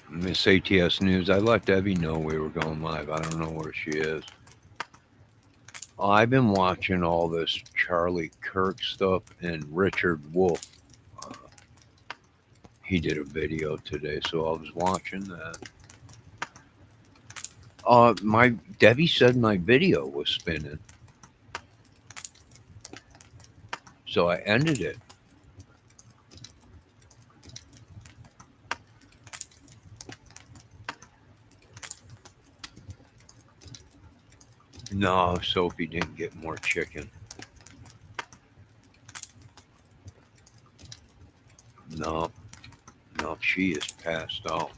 Miss ATS News. I let Debbie know we were going live. I don't know where she is. I've been watching all this Charlie Kirk stuff and Richard Wolf. Uh, he did a video today, so I was watching that. My Debbie said my video was spinning, so I ended it. No, Sophie didn't get more chicken. No, no, she is passed out.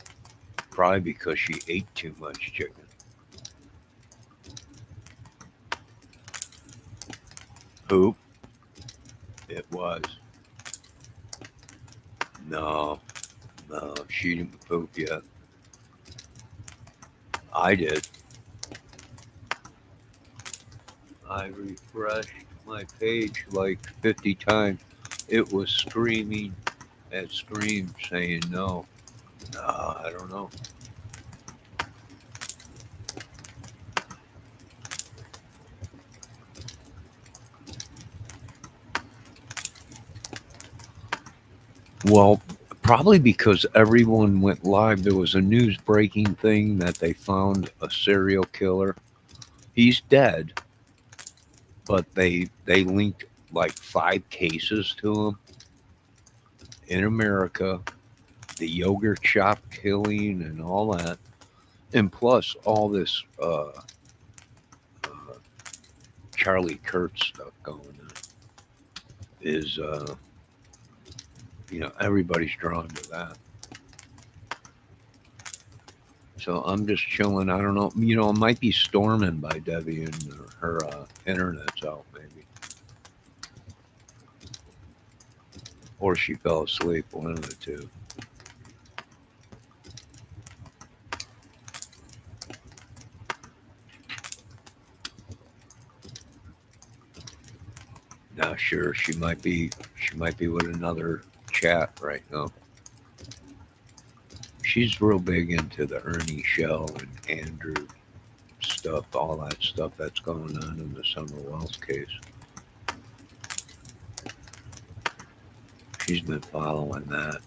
Probably because she ate too much chicken. Who? It was. No, no, she didn't poop yet. I did. I refreshed my page like 50 times. It was screaming at scream saying no. I don't know. Well, probably because everyone went live. There was a news breaking thing that they found a serial killer. He's dead, but they linked like 5 cases to him in America, the yogurt shop killing and all that, and plus all this uh, Charlie Kurtz stuff going on is everybody's drawn to that. So I'm just chilling. I don't know. It might be storming by Debbie and her internet's out maybe, or she fell asleep. One of the two. Not sure. She might be. She might be with another chat right now. She's real big into the Ernie Shell and Andrew stuff, all that stuff that's going on in the Summer Wells case. She's been following that.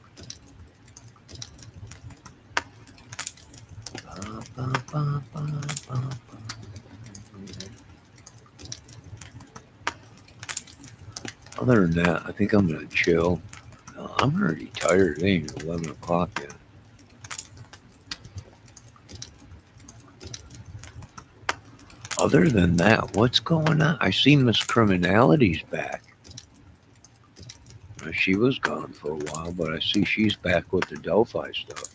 Other than that, I think I'm gonna chill. I'm already tired. It ain't 11 o'clock yet. Other than that, what's going on? I see Miss Criminality's back. She was gone for a while, but I see she's back with the Delphi stuff.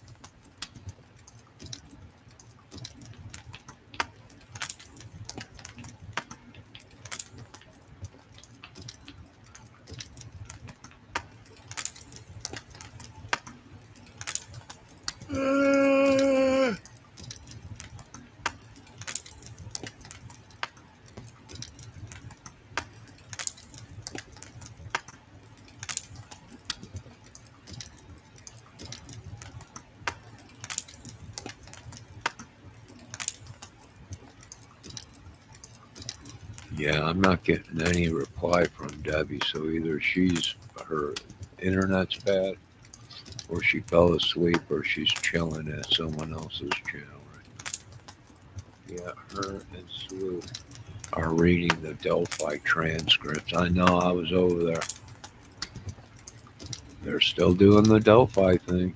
Yeah, I'm not getting any reply from Debbie, so either her internet's bad, or she fell asleep, or she's chilling at someone else's channel. Right? Yeah, her and Sue are reading the Delphi transcripts. I know I was over there. They're still doing the Delphi thing.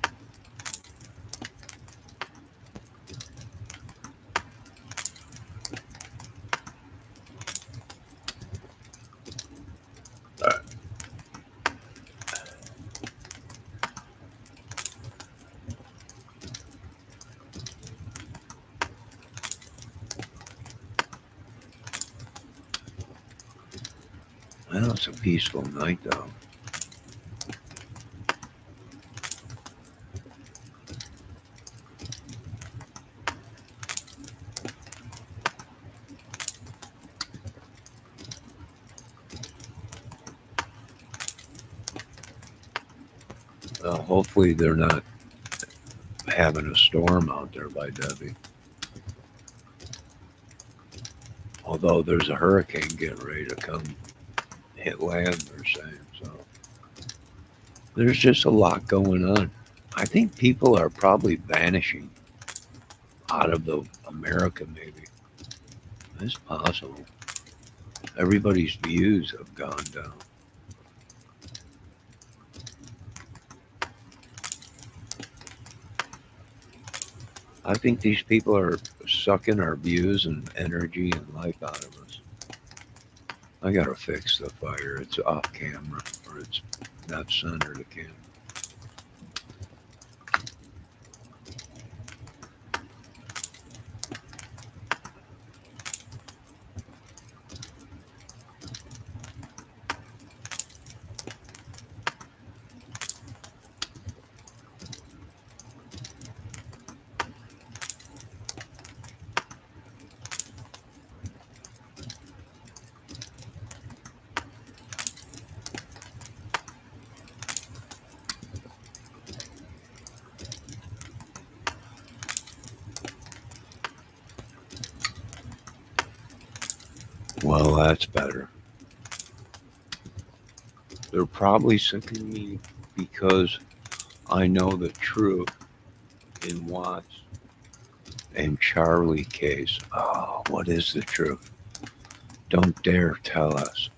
Well, it's a peaceful night, though. Hopefully, they're not having a storm out there by Debbie. Although there's a hurricane getting ready to come hit land, they're saying. So there's just a lot going on. I think people are probably vanishing out of the America, maybe. It's possible. Everybody's views have gone down. I think these people are sucking our views and energy and life out of us. I gotta fix the fire. It's off camera, or it's not centered again. Well, that's better. They're probably sick of me because I know the truth in Watts and Charlie case. Oh, what is the truth? Don't dare tell us.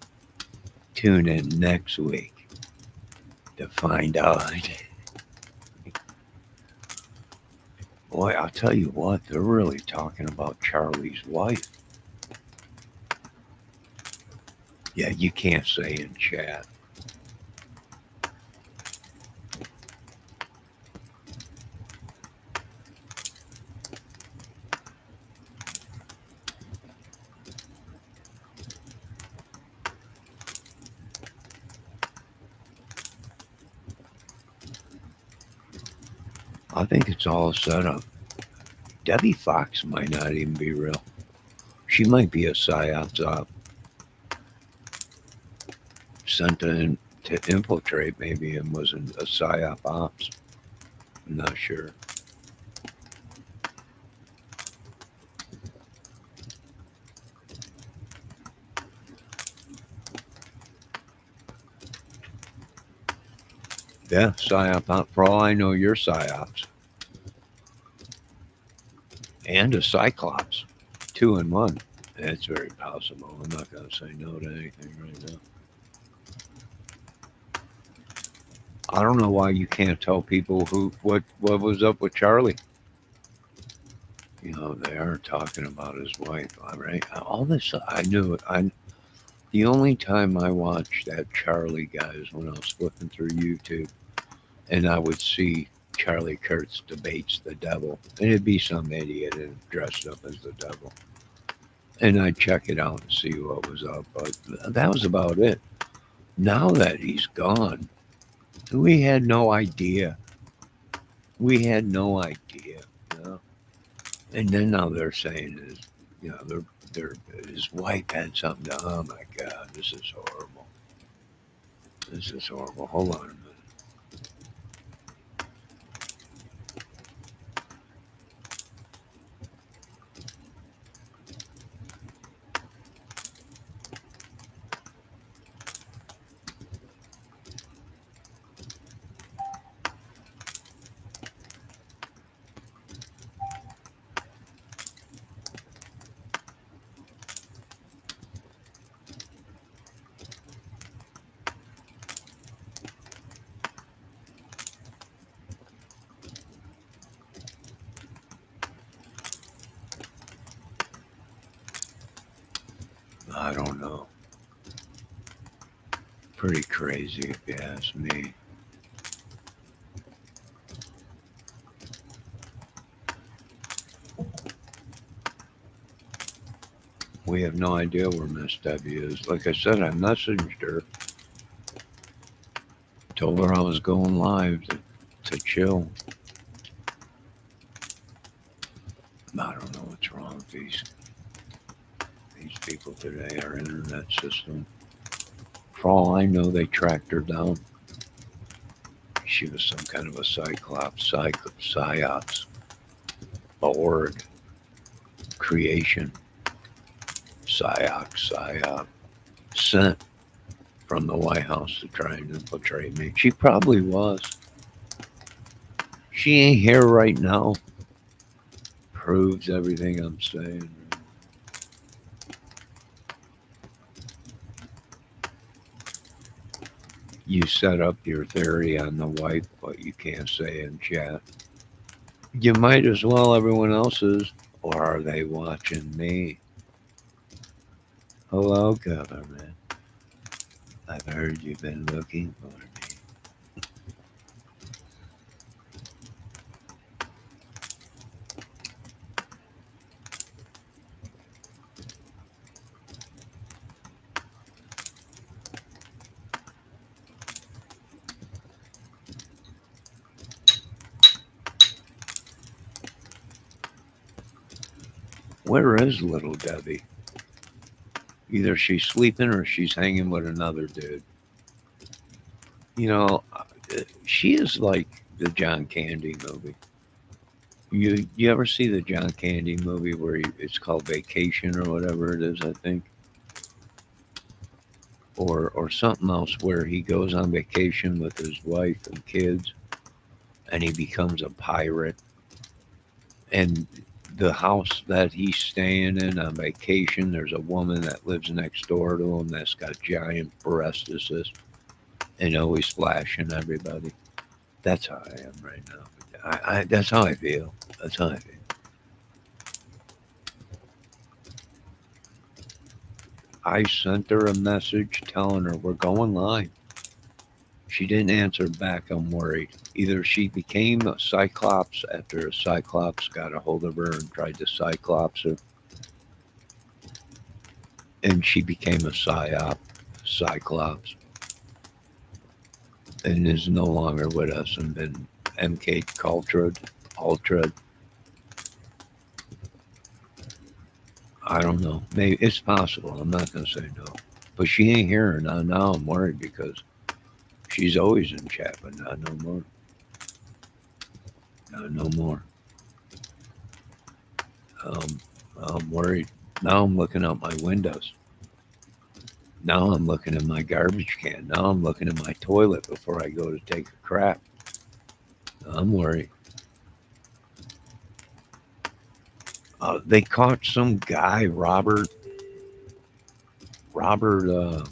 Tune in next week to find out. Boy, I'll tell you what, they're really talking about Charlie's wife. Yeah, you can't say in chat. I think it's all a setup. Debbie Fox might not even be real. She might be a psyops op sent in to infiltrate, maybe, and wasn't a psyop ops. I'm not sure. Yeah, psyop op. For all I know, you're psyops and a cyclops, two in one. It's very possible. I'm not going to say no to anything right now. I don't know why you can't tell people what was up with Charlie. You know, they are talking about his wife, all right? All this, I knew it. The only time I watched that Charlie guy is when I was flipping through YouTube, and I would see Charlie Kurtz debates the devil, and it'd be some idiot and dressed up as the devil, and I'd check it out and see what was up. But that was about it. Now that he's gone, we had no idea. We had no idea. You know? And then now they're saying is, you know, they're his wife had something to. Oh my God, this is horrible. This is horrible. Hold on a minute. I don't know. Pretty crazy if you ask me. We have no idea where Miss Debbie is. Like I said, I messaged her, told her I was going live to chill. I don't know what's wrong with these people today, our internet system. For all I know, they tracked her down. She was some kind of a cyclops, psyops, Borg creation, psyop, sent from the White House to try and infiltrate me. She probably was. She ain't here right now. Proves everything I'm saying. You set up your theory on the wife, but you can't say in chat. You might as well, everyone else is. Or are they watching me? Hello, government. I've heard you've been looking for me. Where is little Debbie? Either she's sleeping or she's hanging with another dude. You know, she is like the John Candy movie. You ever see the John Candy movie where it's called Vacation or whatever it is? I think, or something else where he goes on vacation with his wife and kids, and he becomes a pirate. And the house that he's staying in on vacation, there's a woman that lives next door to him that's got giant breasts and always flashing everybody. That's how I am right now. That's how I feel. That's how I feel. I sent her a message telling her we're going live. She didn't answer back. I'm worried. Either she became a Cyclops after a Cyclops got a hold of her and tried to Cyclops her, and she became a psyop, Cyclops, and is no longer with us and been MK Ultra. I don't know. Maybe it's possible. I'm not gonna say no, but she ain't here now. Now I'm worried because she's always in chat, but not no more. Not no more. Um, I'm worried. Now I'm looking out my windows. Now I'm looking at my garbage can. Now I'm looking at my toilet before I go to take a crap. I'm worried. They caught some guy, Robert, oh,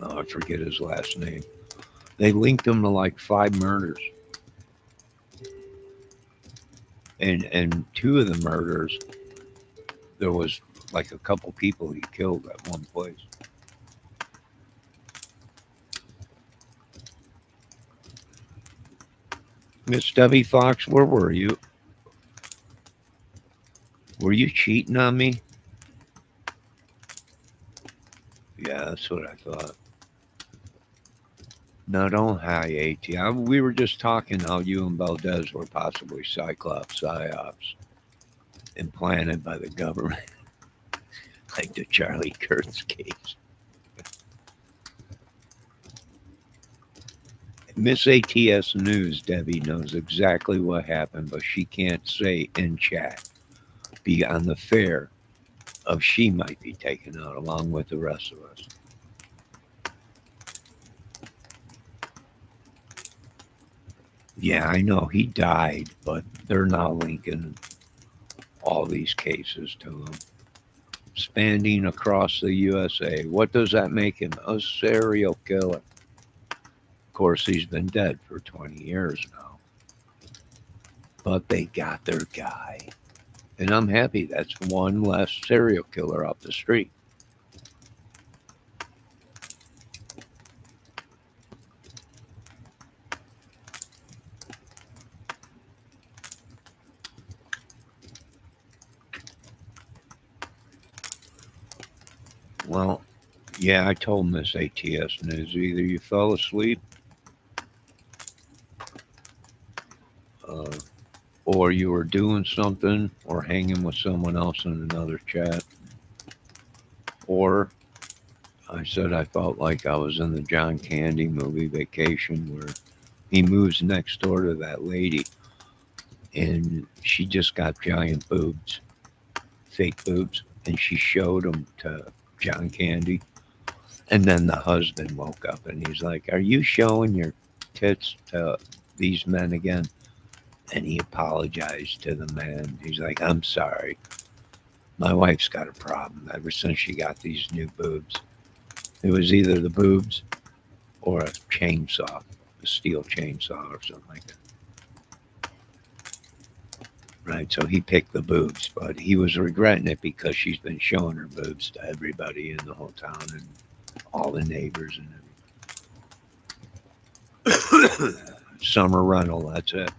I forget his last name. They linked him to like 5 murders. And two of the murders, there was like a couple people he killed at one place. Miss Debbie Fox, where were you? Were you cheating on me? Yeah, that's what I thought. No, don't hi, AT. We were just talking how you and Valdez were possibly Cyclops psyops implanted by the government, like the Charlie Kurtz case. Miss ATS News, Debbie, knows exactly what happened, but she can't say in chat. Be on the fair of she might be taken out along with the rest of us. Yeah, I know he died, but they're now linking all these cases to him. Spanning across the USA. What does that make him? A serial killer. Of course, he's been dead for 20 years now. But they got their guy. And I'm happy that's one less serial killer off the street. Well, yeah, I told Miss ATS News either you fell asleep uh, or you were doing something or hanging with someone else in another chat, or I said I felt like I was in the John Candy movie Vacation where He moves next door to that lady, and she just got giant boobs, fake boobs, and she showed them to John Candy. And then the husband woke up and he's like, "Are you showing your tits to these men again?" And he apologized to the man. He's like, "I'm sorry. My wife's got a problem ever since she got these new boobs. It was either the boobs or a chainsaw, a steel chainsaw or something like that." Right. So he picked the boobs, but he was regretting it because she's been showing her boobs to everybody in the whole town and all the neighbors and everything. Summer rental. That's it.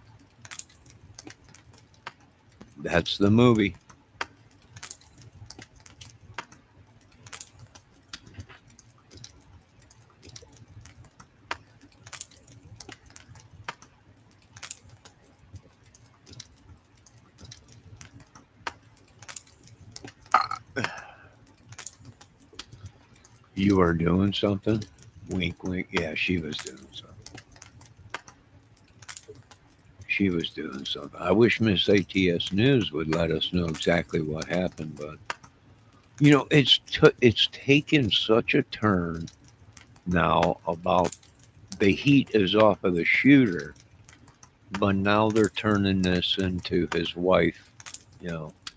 That's the movie. You are doing something? Wink, wink. Yeah, she was doing something. She was doing something. I wish Miss ATS News would let us know exactly what happened, but it's taken such a turn now about the heat is off of the shooter, but now they're turning this into his wife,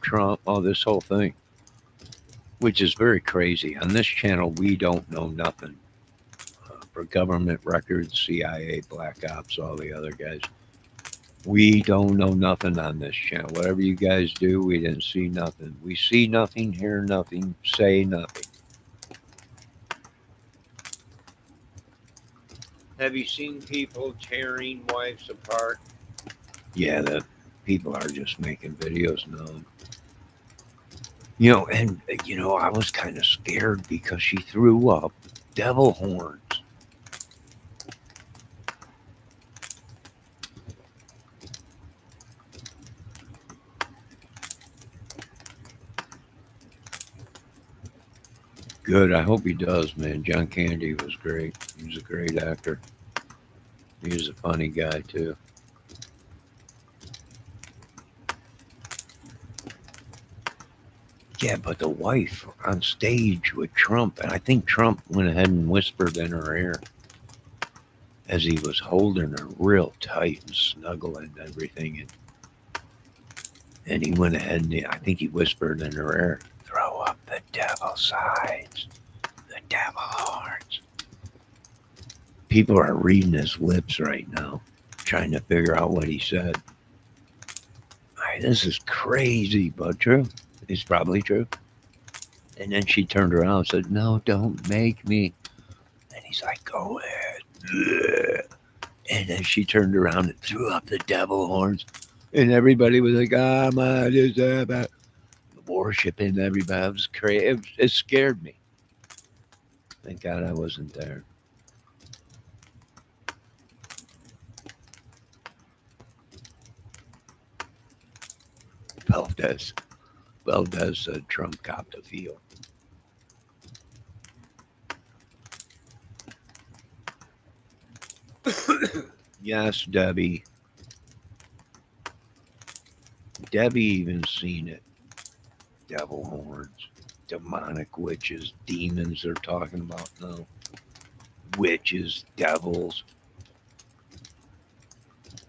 Trump, all this whole thing, which is very crazy. On this channel, we don't know nothing. For government records, CIA, Black Ops, all the other guys. We don't know nothing on this channel. Whatever you guys do, we didn't see nothing. We see nothing, hear nothing, say nothing. Have you seen people tearing wives apart? Yeah, the people are just making videos now. I was kind of scared because she threw up devil horns. Good. I hope he does, man. John Candy was great. He was a great actor. He was a funny guy too. Yeah, but the wife on stage with Trump, and I think Trump went ahead and whispered in her ear as he was holding her real tight and snuggling and everything. And he went ahead and I think he whispered in her ear, "Throw up the devil sides, the devil horns." People are reading his lips right now, trying to figure out what he said. This is crazy, but true. It's probably true. And then she turned around and said, "No, don't make me." And he's like, "Go ahead." And then she turned around and threw up the devil horns. And everybody was like, "Ah, my, this, that." Worshiping everybody. It was crazy. It scared me. Thank God I wasn't there. Valdez. Valdez said Trump copped a feel. Yes, Debbie. Debbie even seen it. Devil horns, demonic witches, demons they're talking about now. Witches, devils.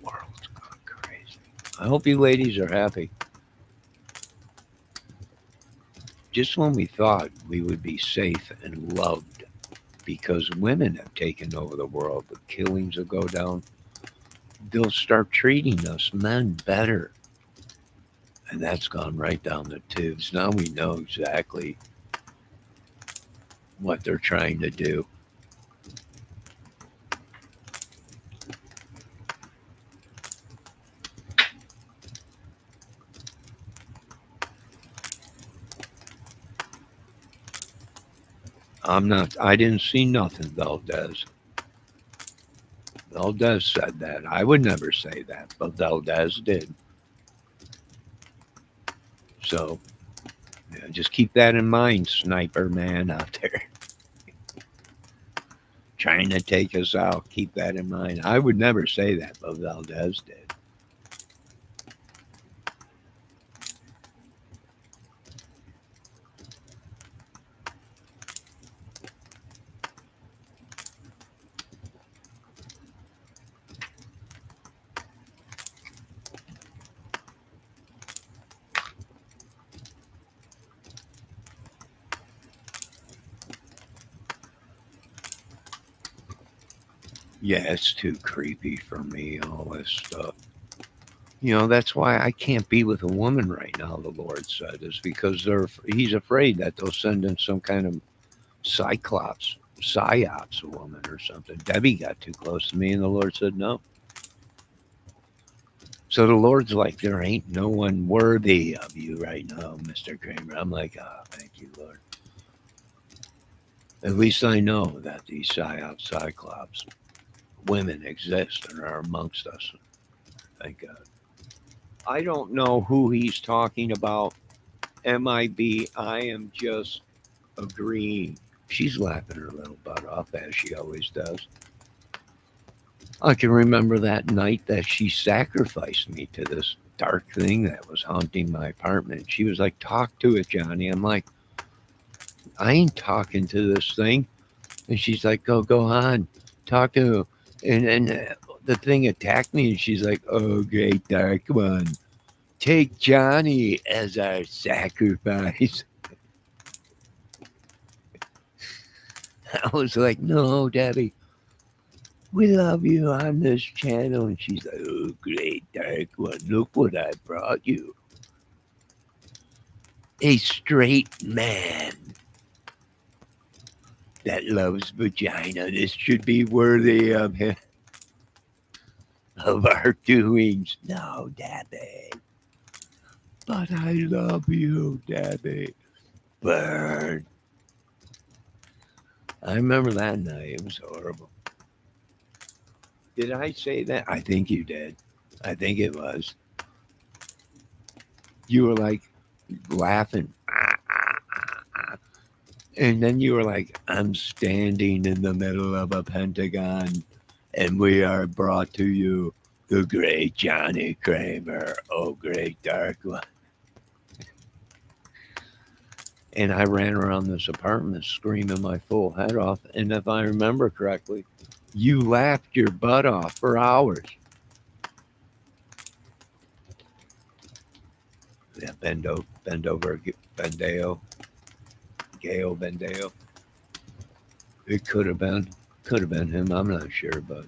World's gone crazy. I hope you ladies are happy. Just when we thought we would be safe and loved because women have taken over the world, the killings will go down. They'll start treating us men better. And that's gone right down the tubes. Now we know exactly what they're trying to do. I didn't see nothing, Valdez. Valdez said that. I would never say that, but Valdez did. So just keep that in mind, sniper man out there. trying to take us out. Keep that in mind. I would never say that, but Valdez did. Yeah, it's too creepy for me, all this stuff. That's why I can't be with a woman right now, the Lord said, is because he's afraid that they'll send in some kind of cyclops, psyops woman or something. Debbie got too close to me, and the Lord said no. So the Lord's like, there ain't no one worthy of you right now, Mr. Kramer. I'm like, thank you, Lord. At least I know that these psyops, cyclops women exist and are amongst us. Thank God. I don't know who he's talking about. MIB, I am just agreeing. She's laughing her little butt off, as she always does. I can remember that night that she sacrificed me to this dark thing that was haunting my apartment. She was like, talk to it, Johnny. I'm like, I ain't talking to this thing. And she's like, go on, talk to it. And the thing attacked me, and she's like, oh, great dark one. Take Johnny as our sacrifice. I was like, no, Debbie, we love you on this channel. And she's like, oh, great dark one. Look what I brought you. A straight man that loves vagina. This should be worthy of him, of our doings. No, Debbie. But I love you, Debbie. Burn. I remember that night. It was horrible. Did I say that? I think you did. I think it was. You were like laughing. And then you were like, I'm standing in the middle of a pentagon, and we are brought to you the great Johnny Kramer. Oh, great dark one. And I ran around this apartment screaming my full head off. And if I remember correctly, you laughed your butt off for hours. Yeah, Bendeo, Gail Bendeo. It could have been him. I'm not sure, but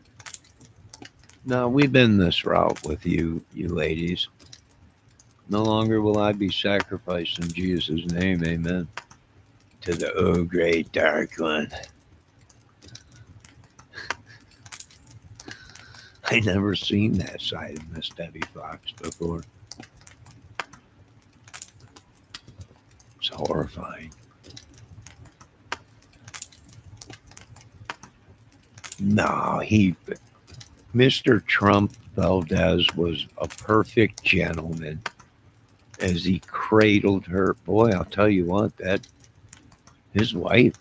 no, we've been this route with you ladies. No longer will I be sacrificed in Jesus' name, amen. To the oh great dark one. I never seen that side of Miss Debbie Fox before. It's horrifying. No, Mr. Trump Valdez was a perfect gentleman as he cradled her. Boy, I'll tell you what, that his wife,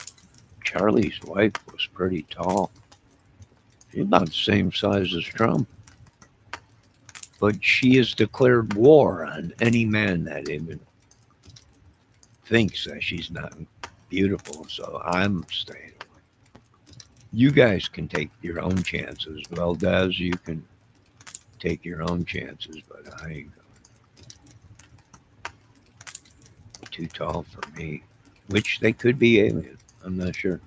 Charlie's wife, was pretty tall. She's about the same size as Trump. But she has declared war on any man that even thinks that she's not beautiful. So I'm staying away. You guys can take your own chances. Valdez, you can take your own chances, but I ain't too tall for me. Which they could be alien. I'm not sure.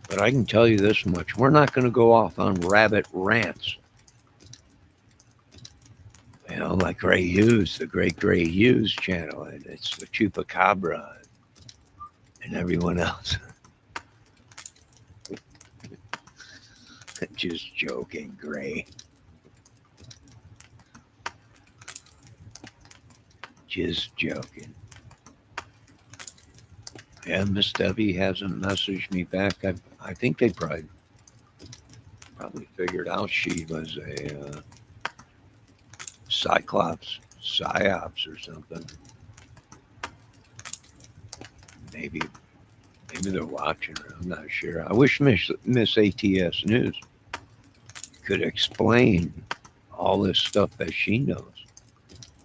But I can tell you this much. We're not going to go off on rabbit rants. Like Ray Hughes, the great Ray Hughes channel, and it's the Chupacabra and everyone else. Just joking, Gray. Just joking. Yeah, Miss Debbie hasn't messaged me back. I think they probably figured out she was a Cyclops, psyops or something. Maybe Maybe they're watching her. I'm not sure. I wish Miss ATS News could explain all this stuff that she knows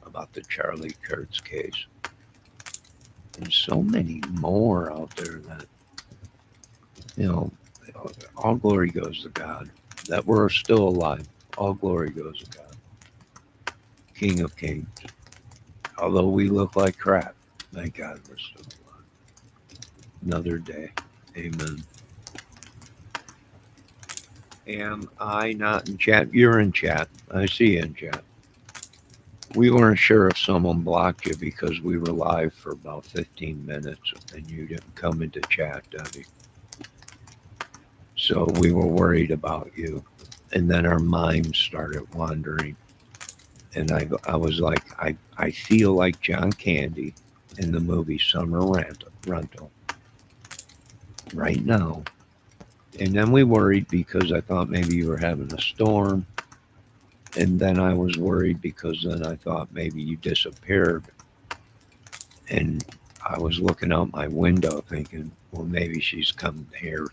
about the Charlie Kurtz case. And so many more out there that, you know, all glory goes to God. That we're still alive. All glory goes to God. King of Kings. Although we look like crap, thank God we're still alive. Another day. Amen. Am I not in chat? You're in chat. I see you in chat. We weren't sure if someone blocked you because we were live for about 15 minutes and you didn't come into chat, Debbie. So we were worried about you. And then our minds started wandering. And I was like, I feel like John Candy in the movie Summer Rental right now. And then we worried because I thought maybe you were having a storm. And then I was worried because then I thought maybe you disappeared. And I was looking out my window thinking, well, maybe she's come here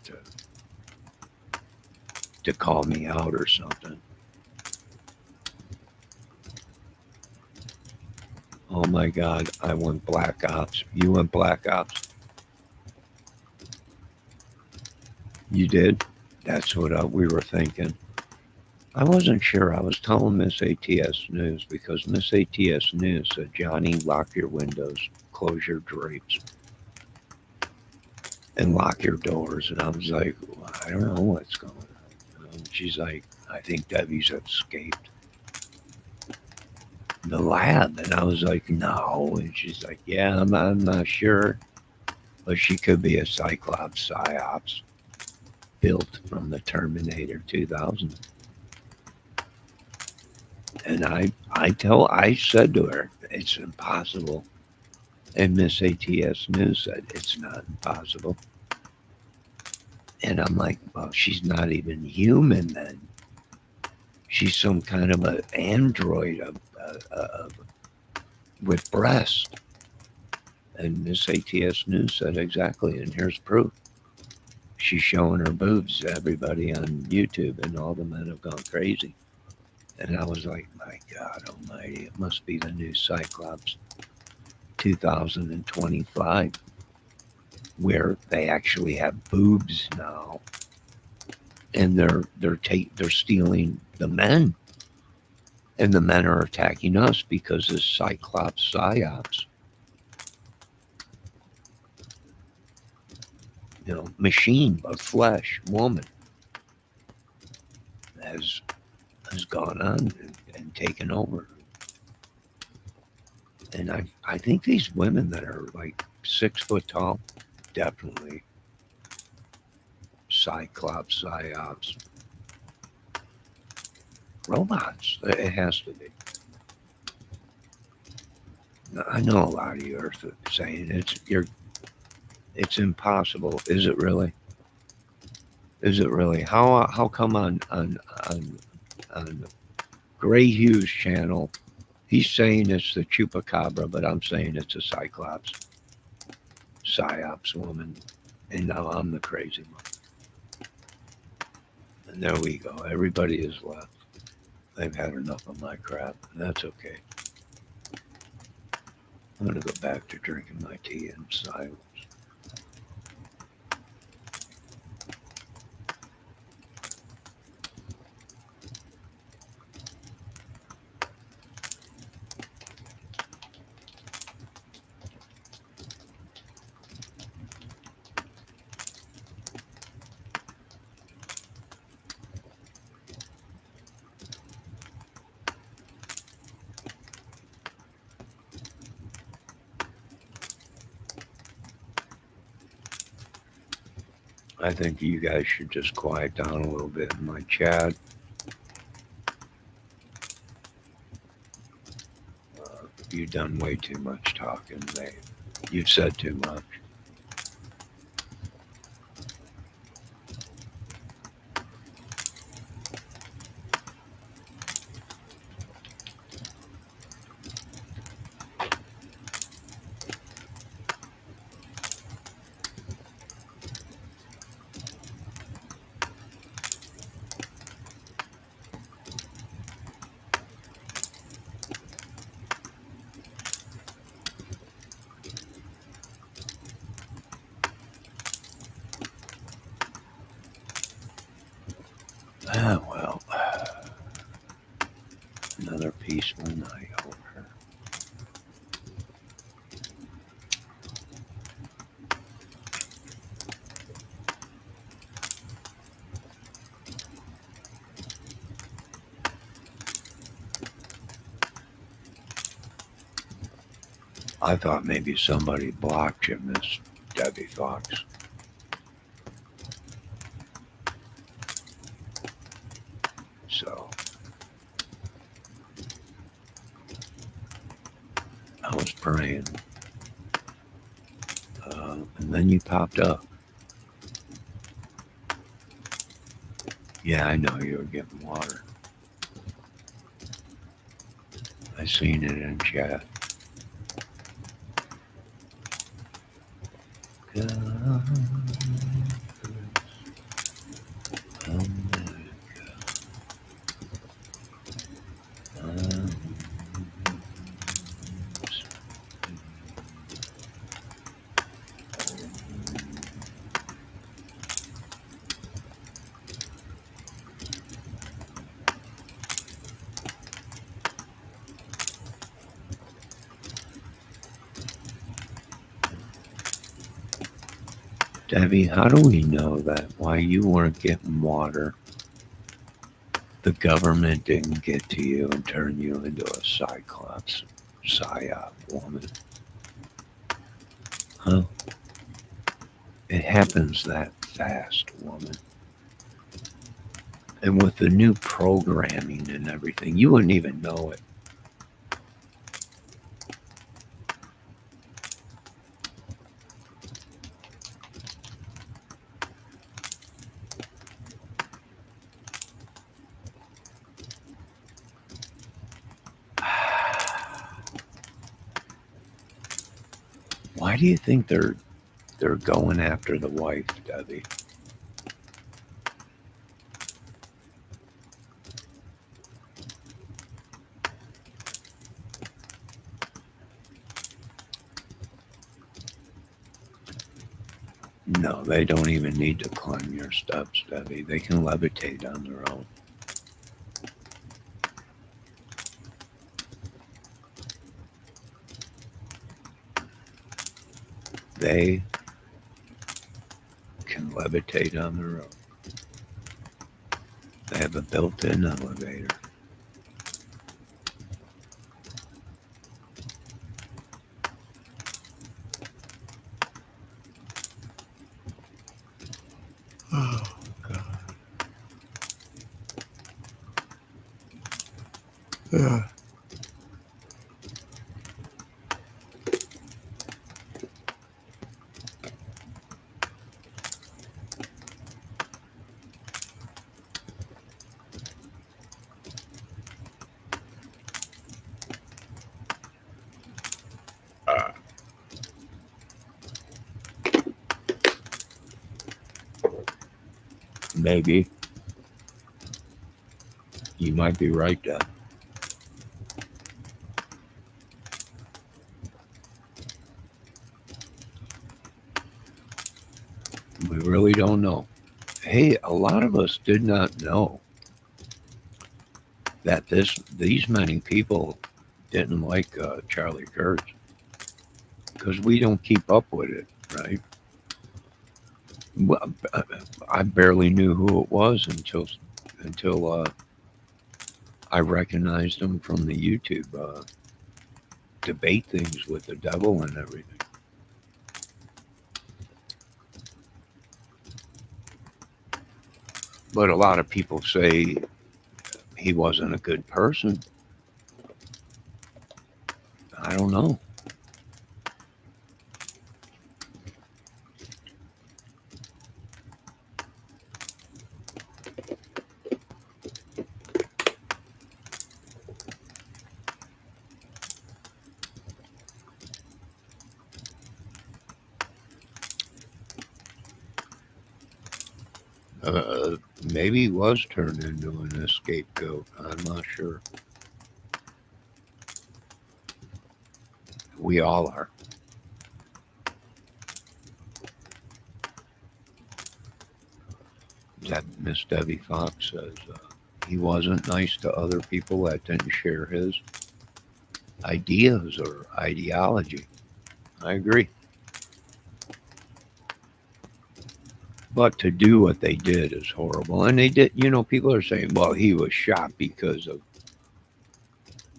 to call me out or something. Oh my God, I went Black Ops. You went Black Ops. You did? That's what we were thinking. I wasn't sure. I was telling Miss ATS News because Miss ATS News said, Johnny, lock your windows, close your drapes, and lock your doors. And I was like, well, I don't know what's going on. And she's like, I think Debbie's escaped the lab. And I was like, no. And she's like, yeah, I'm not sure. But she could be a Cyclops psyops built from the Terminator 2000. And I said to her, it's impossible. And Miss ATS News said, it's not impossible. And I'm like, well, she's not even human then. She's some kind of an android with breasts. And Miss ATS News said exactly, and here's proof. She's showing her boobs to everybody on YouTube, and all the men have gone crazy. And I was like, my God almighty, it must be the new Cyclops 2025, where they actually have boobs now, and they're stealing the men, and the men are attacking us because it's Cyclops psyops. You know, machine but flesh woman has has gone on and taken over. And I think these women that are like 6 foot tall, definitely Cyclops psyops robots. It has to be. I know a lot of you are saying it's impossible. Is it really? Is it really? How come on Gray Hughes channel he's saying it's the chupacabra, but I'm saying it's a Cyclops psyops woman, and now I'm the crazy one. And there we go. Everybody is left. They've had enough of my crap. That's okay. I'm gonna go back to drinking my tea in silence. I think you guys should just quiet down a little bit in my chat. You've done way too much talking, Dave. You've said too much. Another peaceful night over her. I thought maybe somebody blocked you, Miss Debbie Fox. So I was praying. And then you popped up. Yeah, I know you were getting water. I seen it in chat. Debbie, how do we know that while you weren't getting water, the government didn't get to you and turn you into a cyclops, psyop woman? Huh? It happens that fast, woman. And with the new programming and everything, you wouldn't even know it. Why do you think they're going after the wife, Debbie? No, they don't even need to climb your steps, Debbie. They can levitate on their own. They can levitate on their own. They have a built-in elevator. Oh, God. Yeah. Maybe. You might be right, Deb. We really don't know. Hey, a lot of us did not know that these many people didn't like Charlie Kurtz because we don't keep up with it, right? Well, I barely knew who it was until I recognized him from the YouTube debate things with the devil and everything. But a lot of people say he wasn't a good person. I don't know. Uh, Maybe he was turned into an scapegoat. I'm not sure. We all are. That Miss Debbie Fox says He wasn't nice to other people that didn't share his ideas or ideology. I agree. But to do what they did is horrible. And they did, people are saying, well, he was shot because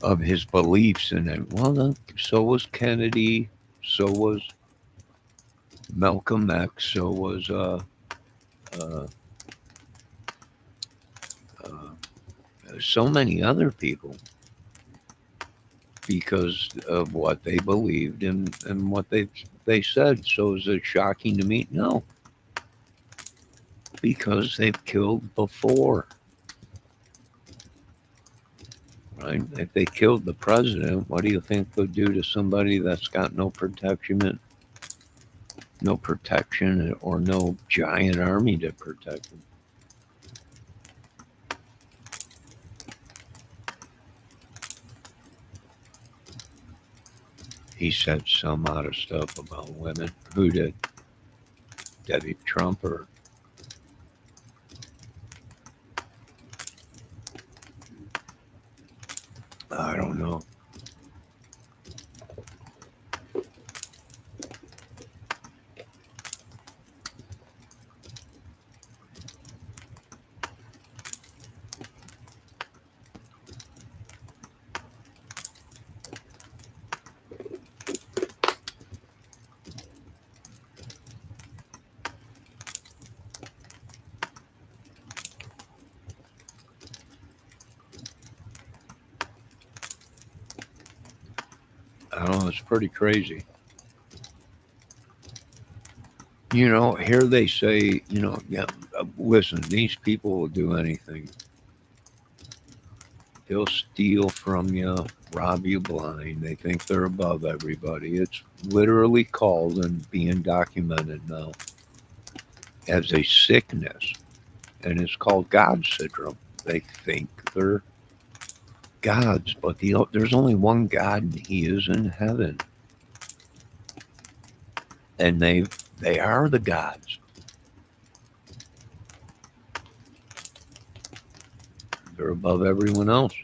of his beliefs in it. Well, so was Kennedy, so was Malcolm X, so was uh, so many other people because of what they believed and what they said. So is it shocking to me? No, because they've killed before, right? If they killed the president, what do you think they'll do to somebody that's got no protection or no giant army to protect them? He said some out of stuff about women. Who did? Debbie Trump or I don't know. I don't know. It's pretty crazy. Here they say, yeah, listen, these people will do anything. They'll steal from you, rob you blind. They think they're above everybody. It's literally called and being documented now as a sickness, and it's called God syndrome. They think they're gods, but there's only one God, and He is in heaven, and they are the gods. They're above everyone else,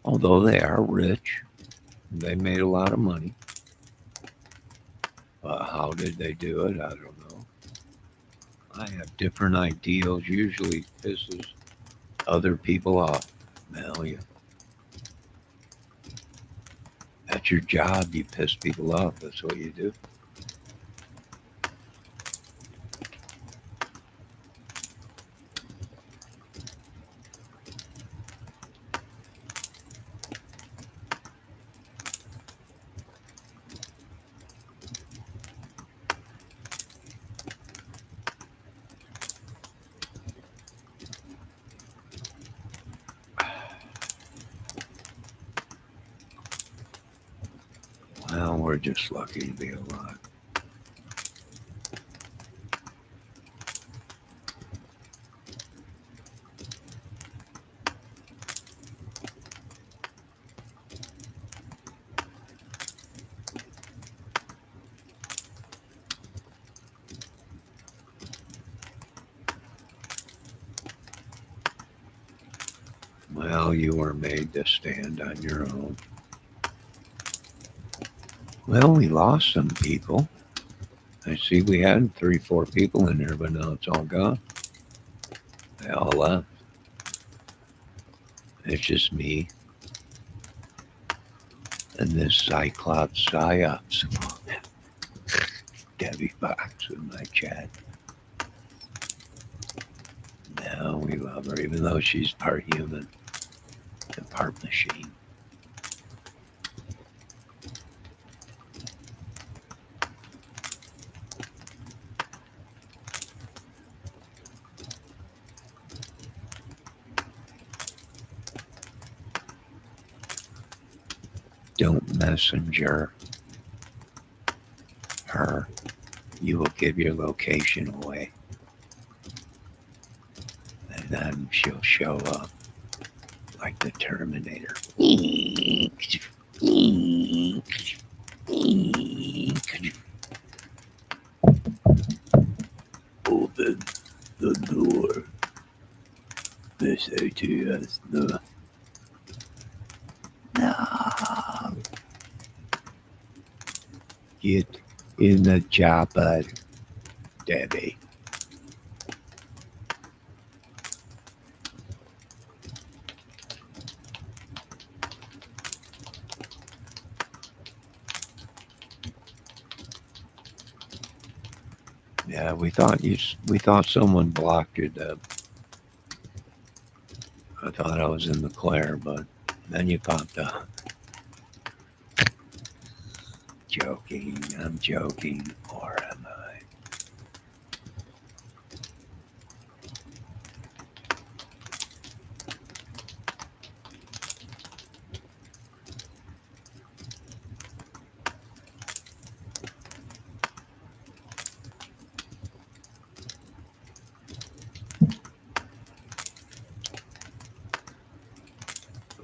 although they are rich. They made a lot of money. How did they do it? I don't know. I have different ideals. Usually pisses other people off. Well, that's your job. You piss people off. That's what you do. Well, we're just lucky to be alive. Well, you were made to stand on your own. Well, we lost some people. I see we had 3, 4 people in there, but now it's all gone. They all left. It's just me and this Cyclops Psyops. Debbie Fox in my chat. Now we love her, even though she's part human and part machine. Don't messenger her. You will give your location away. And then she'll show up like the Terminator. Open the door. Miss ATS. Get in the chopper, Debbie. Yeah, we thought someone blocked you, Deb. I thought I was in the Claire, but then you popped up. Joking, I'm joking, or am I?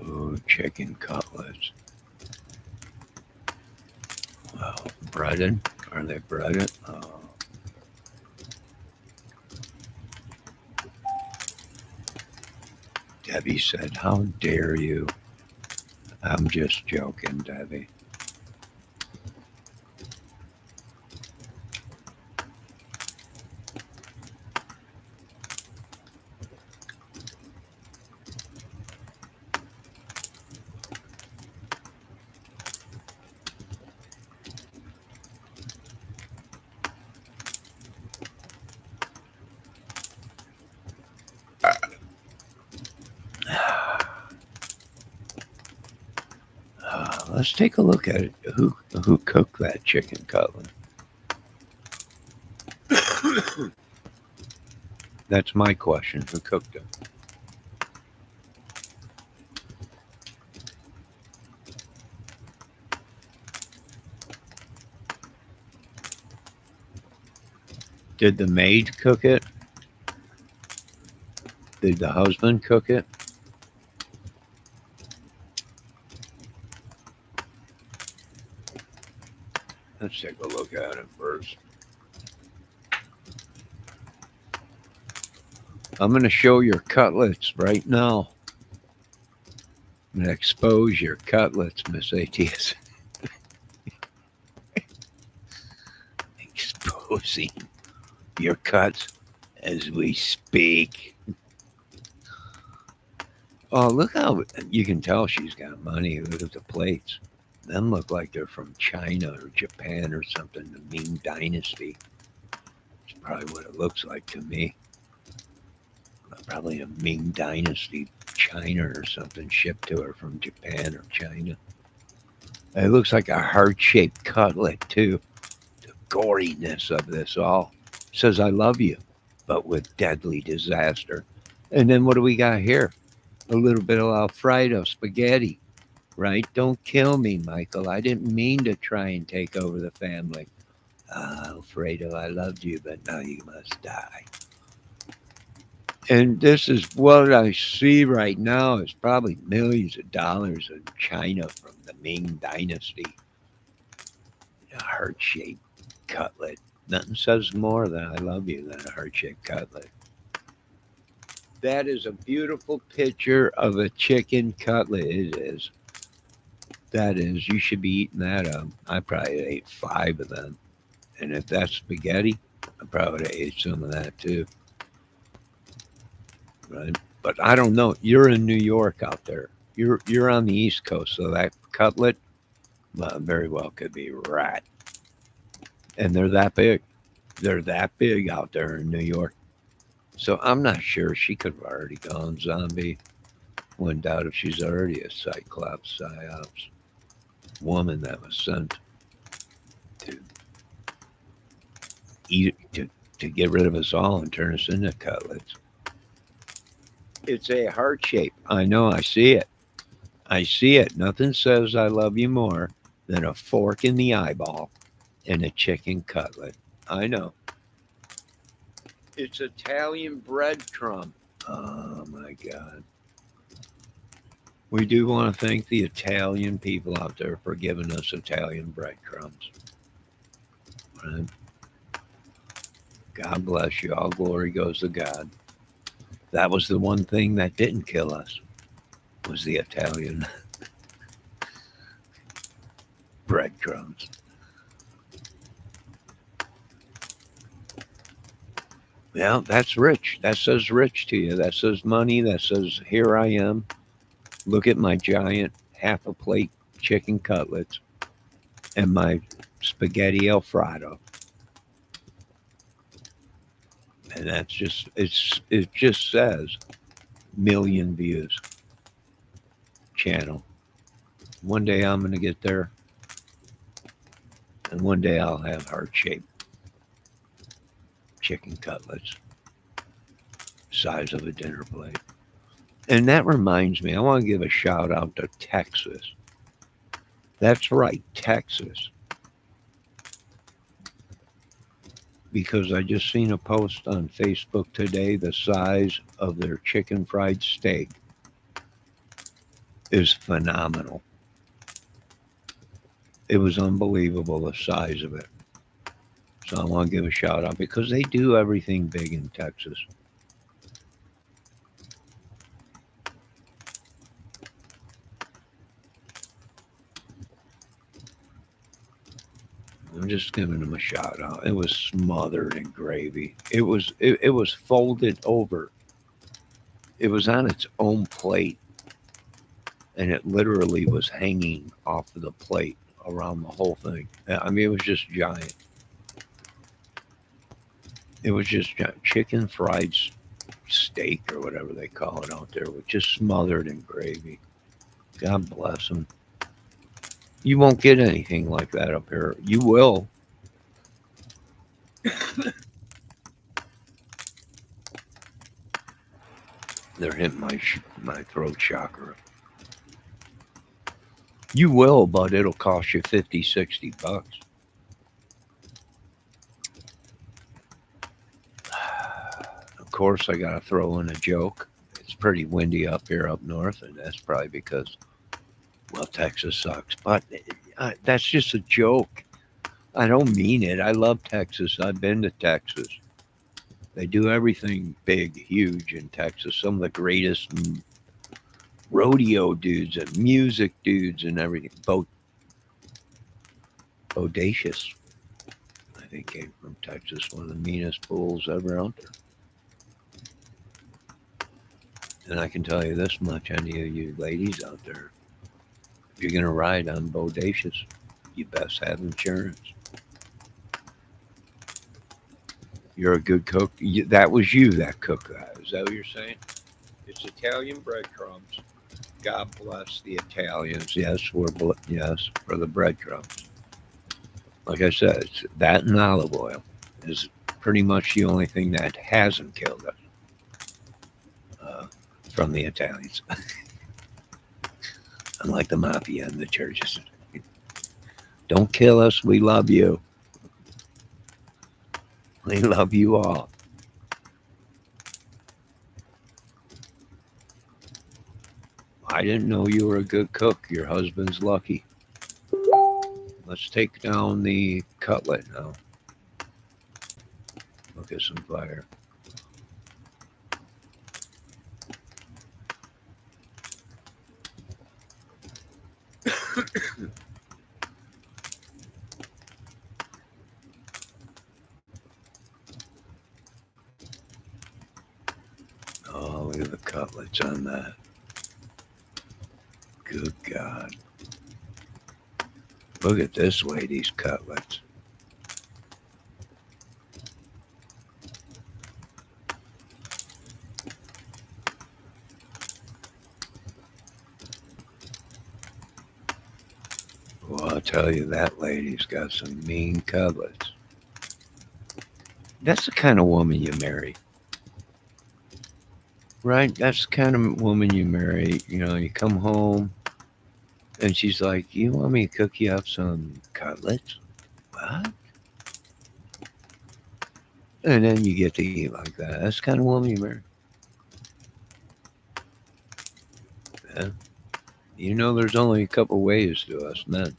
Ooh, chicken cutlets. Well, breaded? Are they breaded? Debbie said, "How dare you?" I'm just joking, Debbie. Let's take a look at it. Who cooked that chicken cutlet? That's my question. Who cooked it? Did the maid cook it? Did the husband cook it? Let's take a look at it first. I'm going to show your cutlets right now. I'm going to expose your cutlets, Miss ATS. Exposing your cuts as we speak. Oh, look how you can tell she's got money. Look at the plates. Them look like they're from China or Japan or something. The Ming Dynasty. It's probably what it looks like to me. Probably a Ming Dynasty China or something shipped to her from Japan or China. It looks like a heart-shaped cutlet too. The goriness of this all says "I love you," but with deadly disaster. And then what do we got here? A little bit of Alfredo spaghetti, right? Don't kill me, Michael. I didn't mean to try and take over the family. Ah, Alfredo, I loved you, but now you must die. And this is what I see right now is probably millions of dollars in China from the Ming Dynasty. A heart shaped cutlet. Nothing says more than "I love you" than a heart shaped cutlet. That is a beautiful picture of a chicken cutlet. It is. That is. You should be eating that up. I probably ate five of them. And if that's spaghetti, I probably ate some of that too. Right? But I don't know. You're in New York out there. You're on the East Coast, so that cutlet very well could be rat. And they're that big. They're that big out there in New York. So I'm not sure she could have already gone zombie. Wouldn't doubt if she's already a Cyclops psyops woman that was sent to eat to get rid of us all and turn us into cutlets. It's a heart shape. I know. I see it. I see it. Nothing says "I love you" more than a fork in the eyeball and a chicken cutlet. I know. It's Italian breadcrumb. Oh my God. We do want to thank the Italian people out there for giving us Italian breadcrumbs. Right? God bless you. All glory goes to God. That was the one thing that didn't kill us was the Italian breadcrumbs. Yeah, that's rich. That says rich to you. That says money. That says here I am. Look at my giant half a plate chicken cutlets and my spaghetti Alfredo. And that's just it just says million views channel. One day I'm gonna get there and one day I'll have heart shaped chicken cutlets, size of a dinner plate. And that reminds me, I want to give a shout out to Texas. That's right, Texas. Because I just seen a post on Facebook today. The size of their chicken fried steak is phenomenal. It was unbelievable the size of it. So I want to give a shout out because they do everything big in Texas. I'm just giving them a shout out. It was smothered in gravy. It was folded over. It was on its own plate, and it literally was hanging off of the plate around the whole thing. I mean, it was just giant. It was just giant. Chicken fried steak or whatever they call it out there, was just smothered in gravy. God bless them. You won't get anything like that up here. You will. They're hitting my throat chakra. You will, but it'll cost you 50, 60 bucks. Of course, I got to throw in a joke. It's pretty windy up here up north, and that's probably because, well, Texas sucks. But that's just a joke. I don't mean it. I love Texas. I've been to Texas. They do everything big, huge in Texas. Some of the greatest rodeo dudes and music dudes and everything. Bodacious, I think, came from Texas. One of the meanest bulls ever out there. And I can tell you this much, any of you ladies out there, if you're going to ride on Bodacious, you best have insurance. You're a good cook. That was you that cooked that. Is that what you're saying? It's Italian breadcrumbs. God bless the Italians. Yes, yes for the breadcrumbs. Like I said, it's that and olive oil is pretty much the only thing that hasn't killed us uh, from the Italians. Unlike the mafia and the churches. Don't kill us. We love you. We love you all. I didn't know you were a good cook. Your husband's lucky. Let's take down the cutlet now. Look at some fire. Oh, look at the cutlets on that. Good God. Look at this way, these cutlets. Well, I'll tell you, that lady's got some mean cutlets. That's the kind of woman you marry, right? That's the kind of woman you marry. You know, you come home and she's like, "You want me to cook you up some cutlets?" What? And then you get to eat like that. That's the kind of woman you marry. Yeah. You know, there's only a couple ways to us men,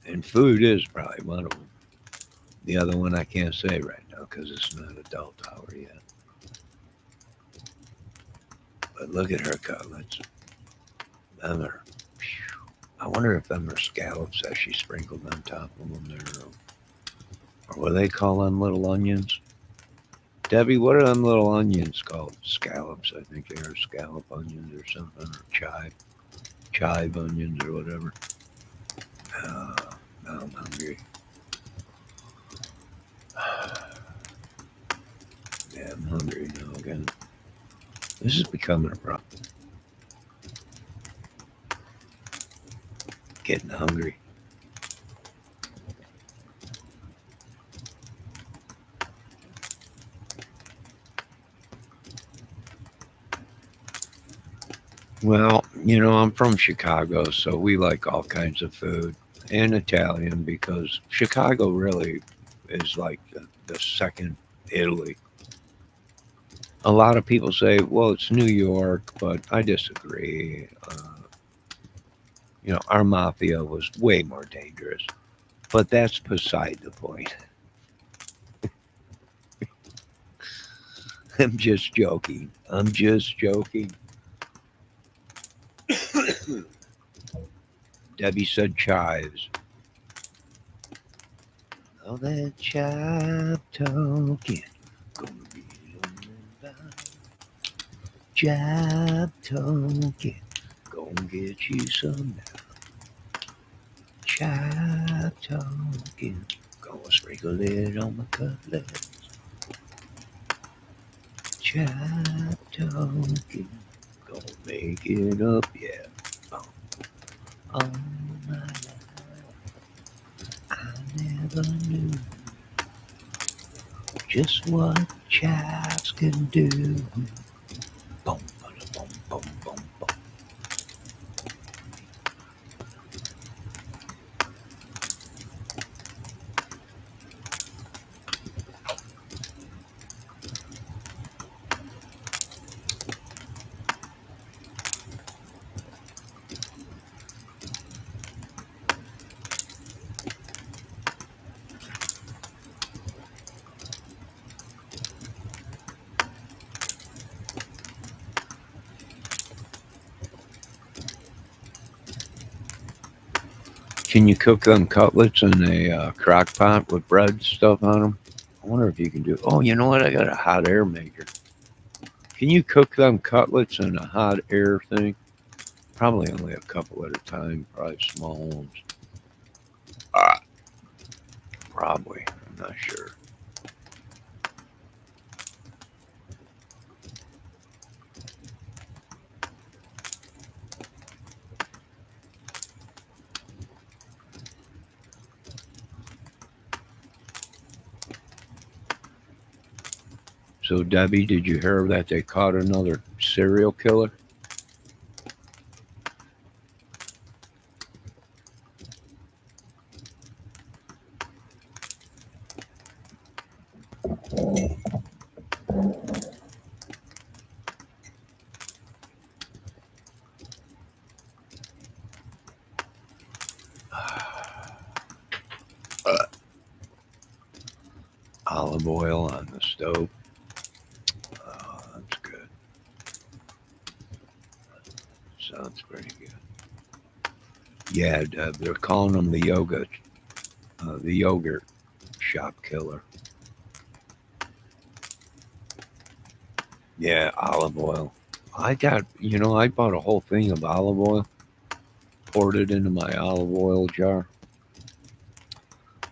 and food is probably one of them. The other one I can't say right now because it's not adult hour yet. But look at her cutlets. Them are, I wonder if them are scallops that she sprinkled on top of them there. Or what do they call them, little onions? Debbie, what are them little onions called? Scallops, I think they are scallop onions or something, or chive onions or whatever. Uh, now I'm hungry. Yeah, I'm hungry now again. This is becoming a problem. Getting hungry. Well, I'm from Chicago, so we like all kinds of food and Italian because Chicago really is like the second Italy. A lot of people say, well, it's New York, but I disagree. Our mafia was way more dangerous, but that's beside the point. I'm just joking. I'm just joking. Debbie said chives. All that chive talking. Gonna be on jive talking. Gonna get you some now. Chive talking. Gonna sprinkle it on my cutlet. Chive talking. Gonna make it up, yeah. All my life, I never knew just what chives can do. Boom, boom, boom, boom, boom. Can you cook them cutlets in a crock pot with bread stuff on them? I wonder if you can do. Oh, you know what? I got a hot air maker. Can you cook them cutlets in a hot air thing? Probably only a couple at a time. Probably small ones. Ah, probably. I'm not sure. So, Debbie, did you hear that they caught another serial killer? Uh, Olive oil on the stove. Oh, that's good. Sounds pretty good. Yeah, they're calling them the yogurt shop killer. Yeah, olive oil. I bought a whole thing of olive oil, poured it into my olive oil jar,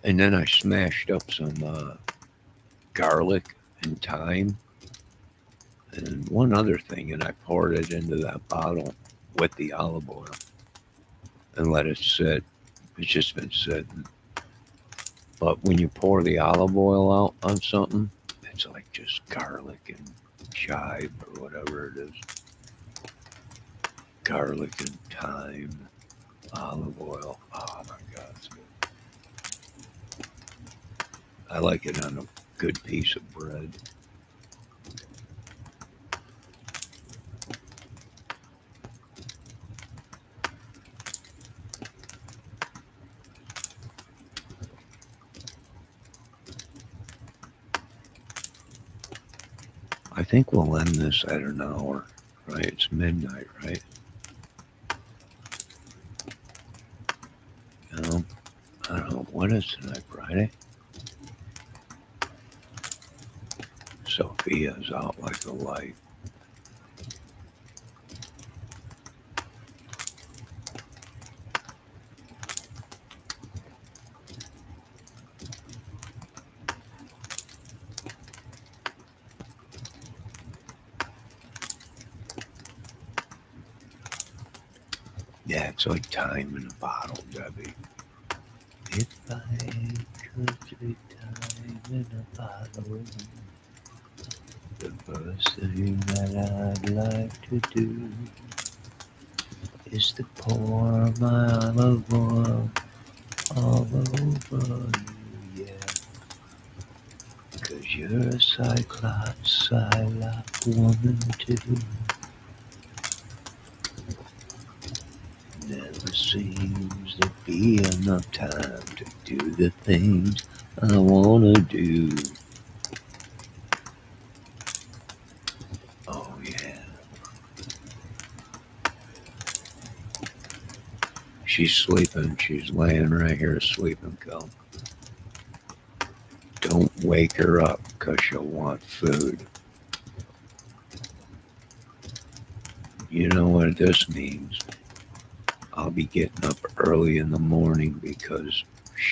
and then I smashed up some garlic and thyme and one other thing, and I poured it into that bottle with the olive oil and let it sit. It's just been sitting. But when you pour the olive oil out on something, it's like just garlic and chive or whatever it is. Garlic and thyme, olive oil. Oh my God, it's good. I like it on a good piece of bread. I think we'll end this at an hour, right? It's midnight, right? You know, I don't know. What is tonight, Friday? Sophia's out like a light. Yeah, it's like time in a bottle, Debbie. If I could take time in a bottle, the first thing that I'd like to do is to pour my olive oil all over you, yeah. 'Cause you're a cyclops, Psylocke woman too. Never seems to be enough time to do the things I wanna do. Oh yeah. She's sleeping. She's laying right here sleeping, Kel. Don't wake her up, 'cause she'll want food. You know what this means? I'll be getting up early in the morning because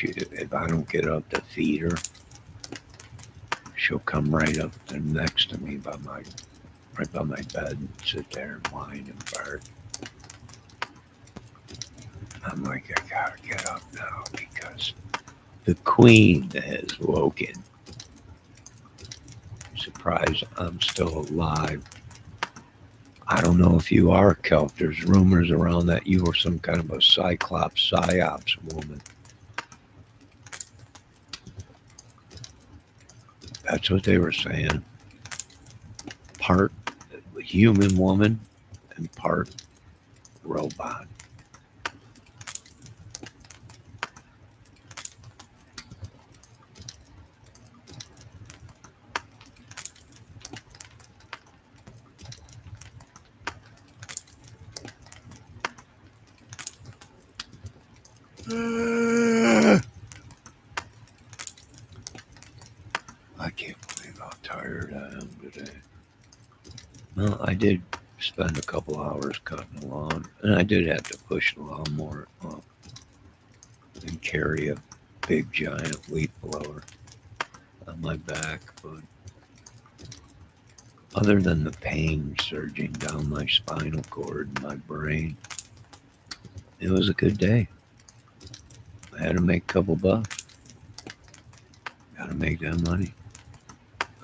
if I don't get up to feed her, she'll come right up next to me right by my bed and sit there and whine and bark. I'm like, I gotta get up now because the queen has woken. Surprised I'm still alive. I don't know if you are, Kelp. There's rumors around that you were some kind of a cyclops, psyops woman. That's what they were saying. Part human woman and part robot. I can't believe how tired I am today. Well, I did spend a couple hours cutting the lawn, and I did have to push the lawnmower up and carry a big giant leaf blower on my back. But other than the pain surging down my spinal cord and my brain, it was a good day. I had to make a couple bucks. Got to make that money.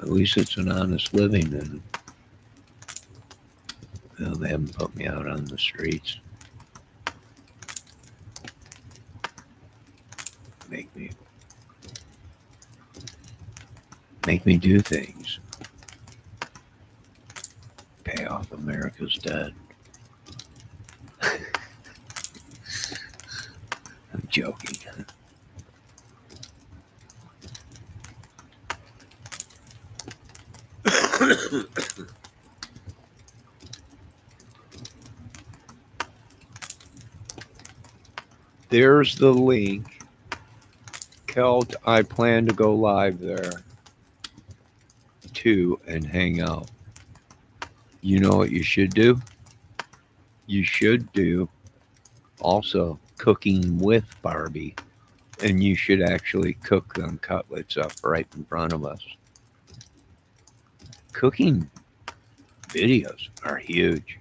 At least it's an honest living, and they haven't put me out on the streets. Make me do things. Pay off America's debt. I'm joking. There's the link. Kelt, I plan to go live there too and hang out. You know what you should do? You should do also cooking with Barbie, and you should actually cook them cutlets up right in front of us. Cooking videos are huge.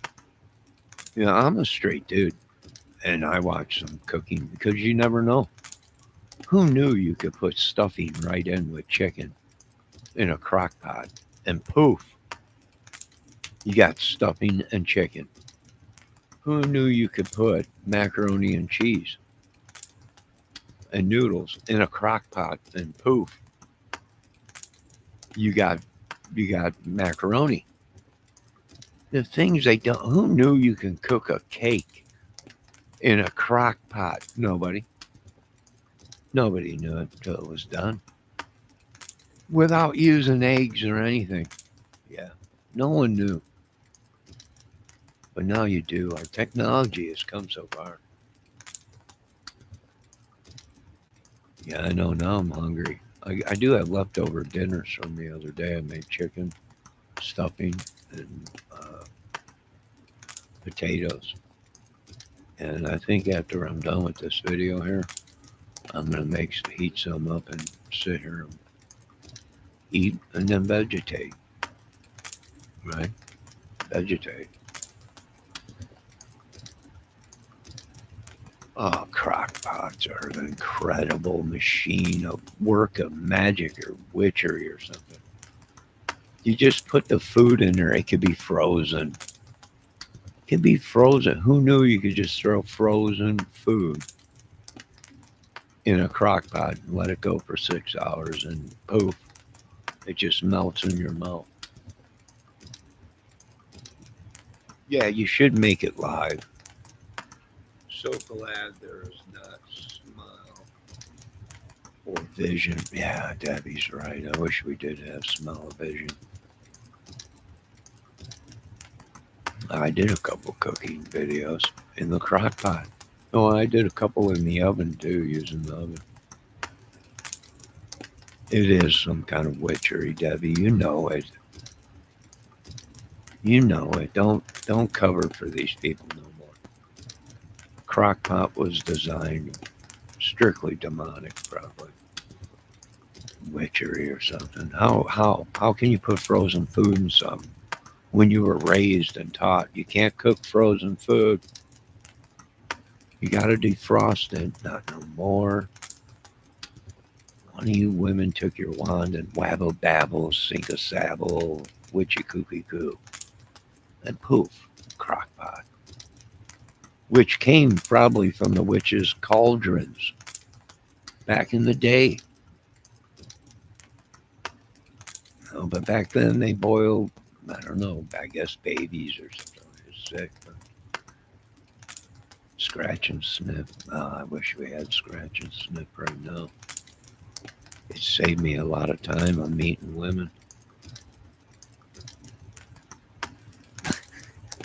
You know, I'm a straight dude, and I watch some cooking because you never know. Who knew you could put stuffing right in with chicken in a crock pot, and poof, you got stuffing and chicken. Who knew you could put macaroni and cheese and noodles in a crock pot, and poof, you got macaroni. The things they don't. Who knew you can cook a cake in a crock pot? Nobody. Nobody knew it until it was done. Without using eggs or anything. Yeah. No one knew. But now you do. Our technology has come so far. Yeah, I know. Now I'm hungry. I do have leftover dinners from the other day. I made chicken, stuffing, and potatoes. And I think after I'm done with this video here, I'm gonna heat some up and sit here and eat and then vegetate. Right? Vegetate. Oh, crock pots are an incredible machine of work of magic or witchery or something. You just put the food in there, it could be frozen. It could be frozen. Who knew you could just throw frozen food in a crock pot and let it go for 6 hours and poof, it just melts in your mouth. Yeah, you should make it live. So glad there is not smile or vision. Yeah, Debbie's right. I wish we did have smell-o-vision. I did a couple cooking videos in the crock pot. Oh, I did a couple in the oven too, using the oven. It is some kind of witchery, Debbie. You know it. You know it. Don't cover for these people no more. Crock pot was designed strictly demonic, probably witchery or something. How can you put frozen food in something when you were raised and taught you can't cook frozen food? You got to defrost it. Not no more. One of you women took your wand and wabble dabble, sink a sabble, witchy kooky coo, and poof, crock pot. Which came probably from the witches' cauldrons back in the day. No, but back then they boiled, I don't know, I guess babies or something. Sick. But scratch and sniff. Oh, I wish we had scratch and sniff right now. It saved me a lot of time on meeting women.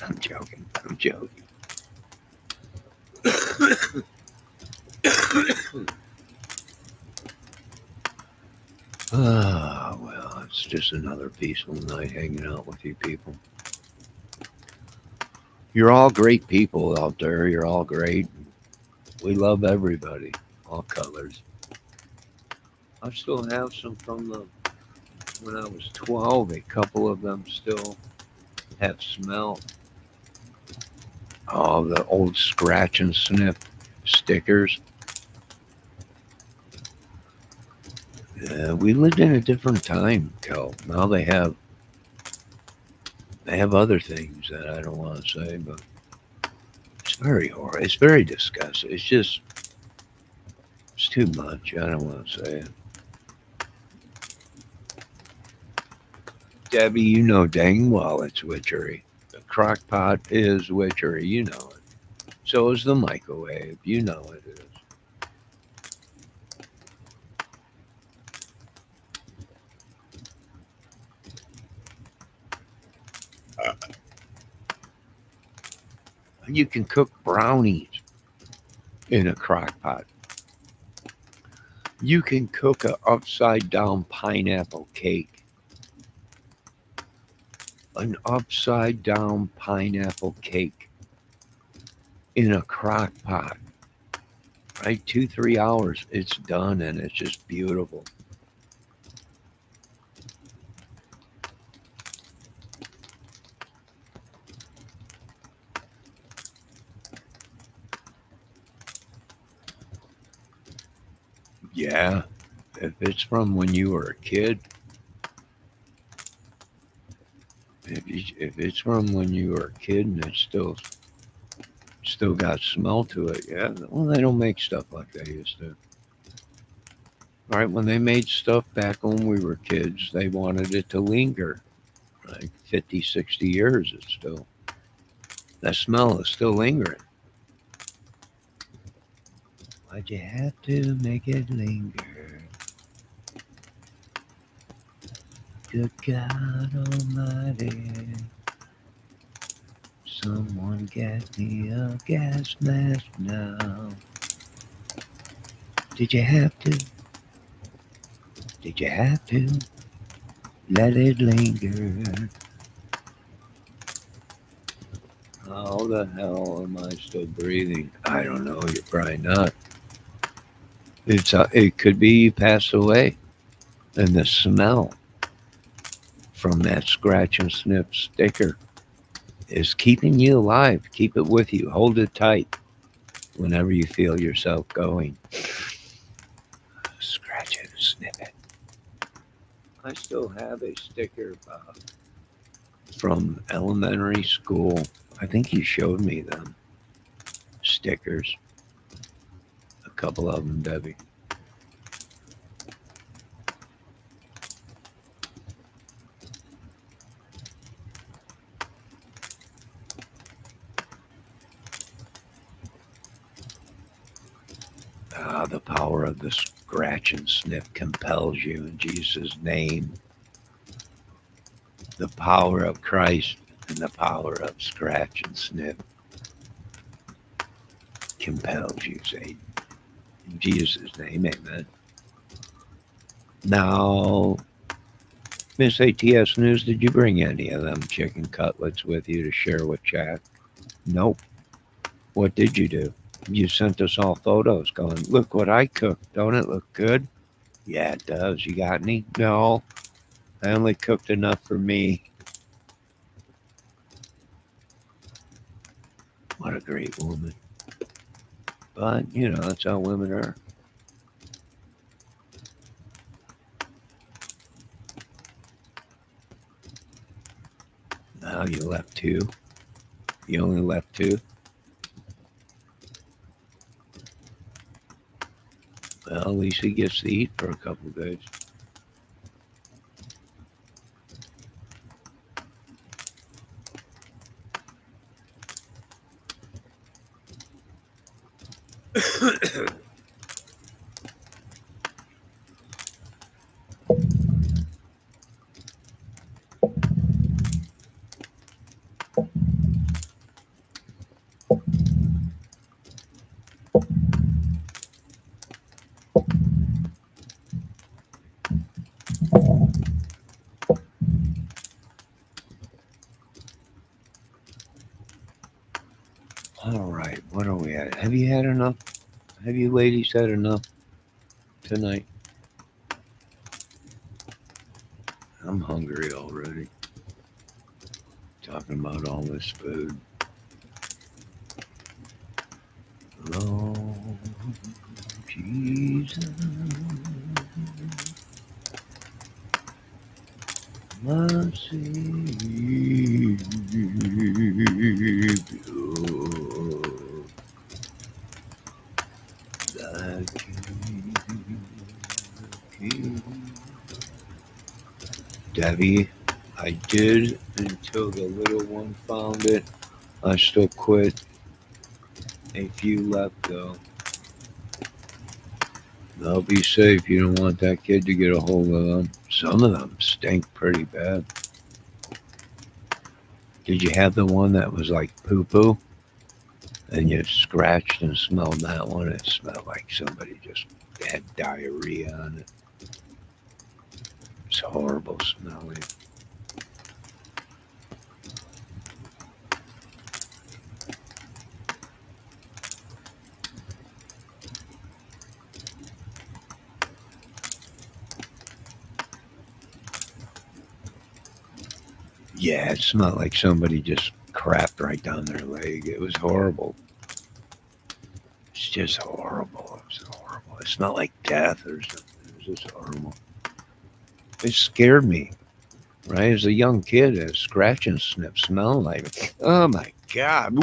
I'm joking. I'm joking. Ah, well, it's just another peaceful night hanging out with you people. You're all great people out there. You're all great. We love everybody, all colors. I still have some from when I was 12. A couple of them still have smell. Oh, the old scratch and sniff stickers. We lived in a different time, Kel. Now they have other things that I don't want to say, but it's very horrible. It's very disgusting. It's too much. I don't want to say it. Debbie, you know dang well it's witchery. The crock pot is witchery. You know it. So is the microwave. You know it is. You can cook brownies in a crock pot. You can cook a upside down pineapple cake. An upside down pineapple cake in a crock pot. Right? 2, 3 hours. It's done and it's just beautiful. Yeah. If it's from when you were a kid, if it's from when you were a kid and it's still got smell to it, yeah. Well, they don't make stuff like they used to. Right? When they made stuff back when we were kids, they wanted it to linger. Like 50, 60 years, it's still that smell is still lingering. Why'd you have to make it linger? Good God Almighty. Someone get me a gas mask now. Did you have to? Did you have to let it linger? How the hell am I still breathing? I don't know. You're probably not. It could be you passed away, and the smell from that scratch and sniff sticker is keeping you alive. Keep it with you. Hold it tight whenever you feel yourself going. Scratch it, sniff it. I still have a sticker from elementary school. I think you showed me them stickers. A couple of them, Debbie. The power of the scratch and sniff compels you in Jesus' name. The power of Christ and the power of scratch and sniff compels you, Satan. In Jesus' name, amen. Now, Miss ATS News, did you bring any of them chicken cutlets with you to share with chat? Nope. What did you do? You sent us all photos going, look what I cooked. Don't it look good? Yeah, it does. You got any? No. I only cooked enough for me. What a great woman. But, that's how women are. Now you left two. You only left two. Well, at least he gets to eat for a couple of days. All right, what are we at? Have you had enough? Have you ladies had enough tonight? I'm hungry already. Talking about all this food. Lord Jesus, my Savior, thy King. Debbie, I did until the little one found it. I still quit. A few left though. They'll be safe. You don't want that kid to get a hold of them. Some of them stink pretty bad. Did you have the one that was like poo poo? And you scratched and smelled that one? It smelled like somebody just had diarrhea on it. It's horrible smelling. Yeah, it smelled like somebody just crapped right down their leg. It was horrible. It's just horrible. It was horrible. It smelled like death or something. It was just horrible. It scared me. Right? As a young kid, a scratch and sniff smelling like it. Oh my God.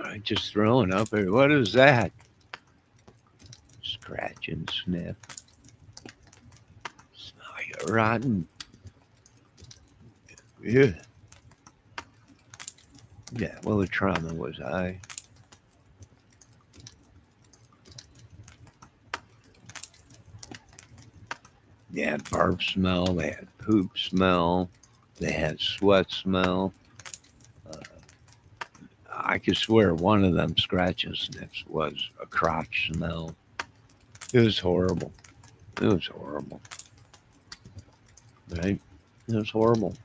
I just throwing up here. What is that? Scratch and sniff. Smell like a rotten. Yeah. Yeah, well, the trauma was high. They had barf smell, they had poop smell, they had sweat smell. I could swear one of them scratch and sniffs was a crotch smell. It was horrible. It was horrible. Right? It was horrible.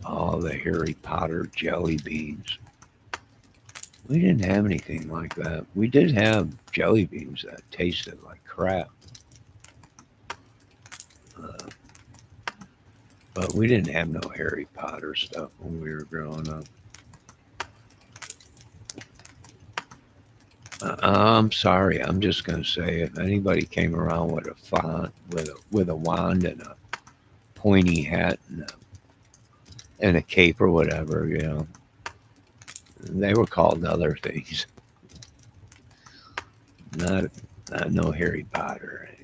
Oh, the Harry Potter jelly beans. We didn't have anything like that. We did have jelly beans that tasted like crap. Uh, but we didn't have no Harry Potter stuff when we were growing up. I'm sorry. I'm just gonna say, if anybody came around with a font, with a wand and a pointy hat and a cape or whatever, they were called other things. Not not no Harry Potter or anything.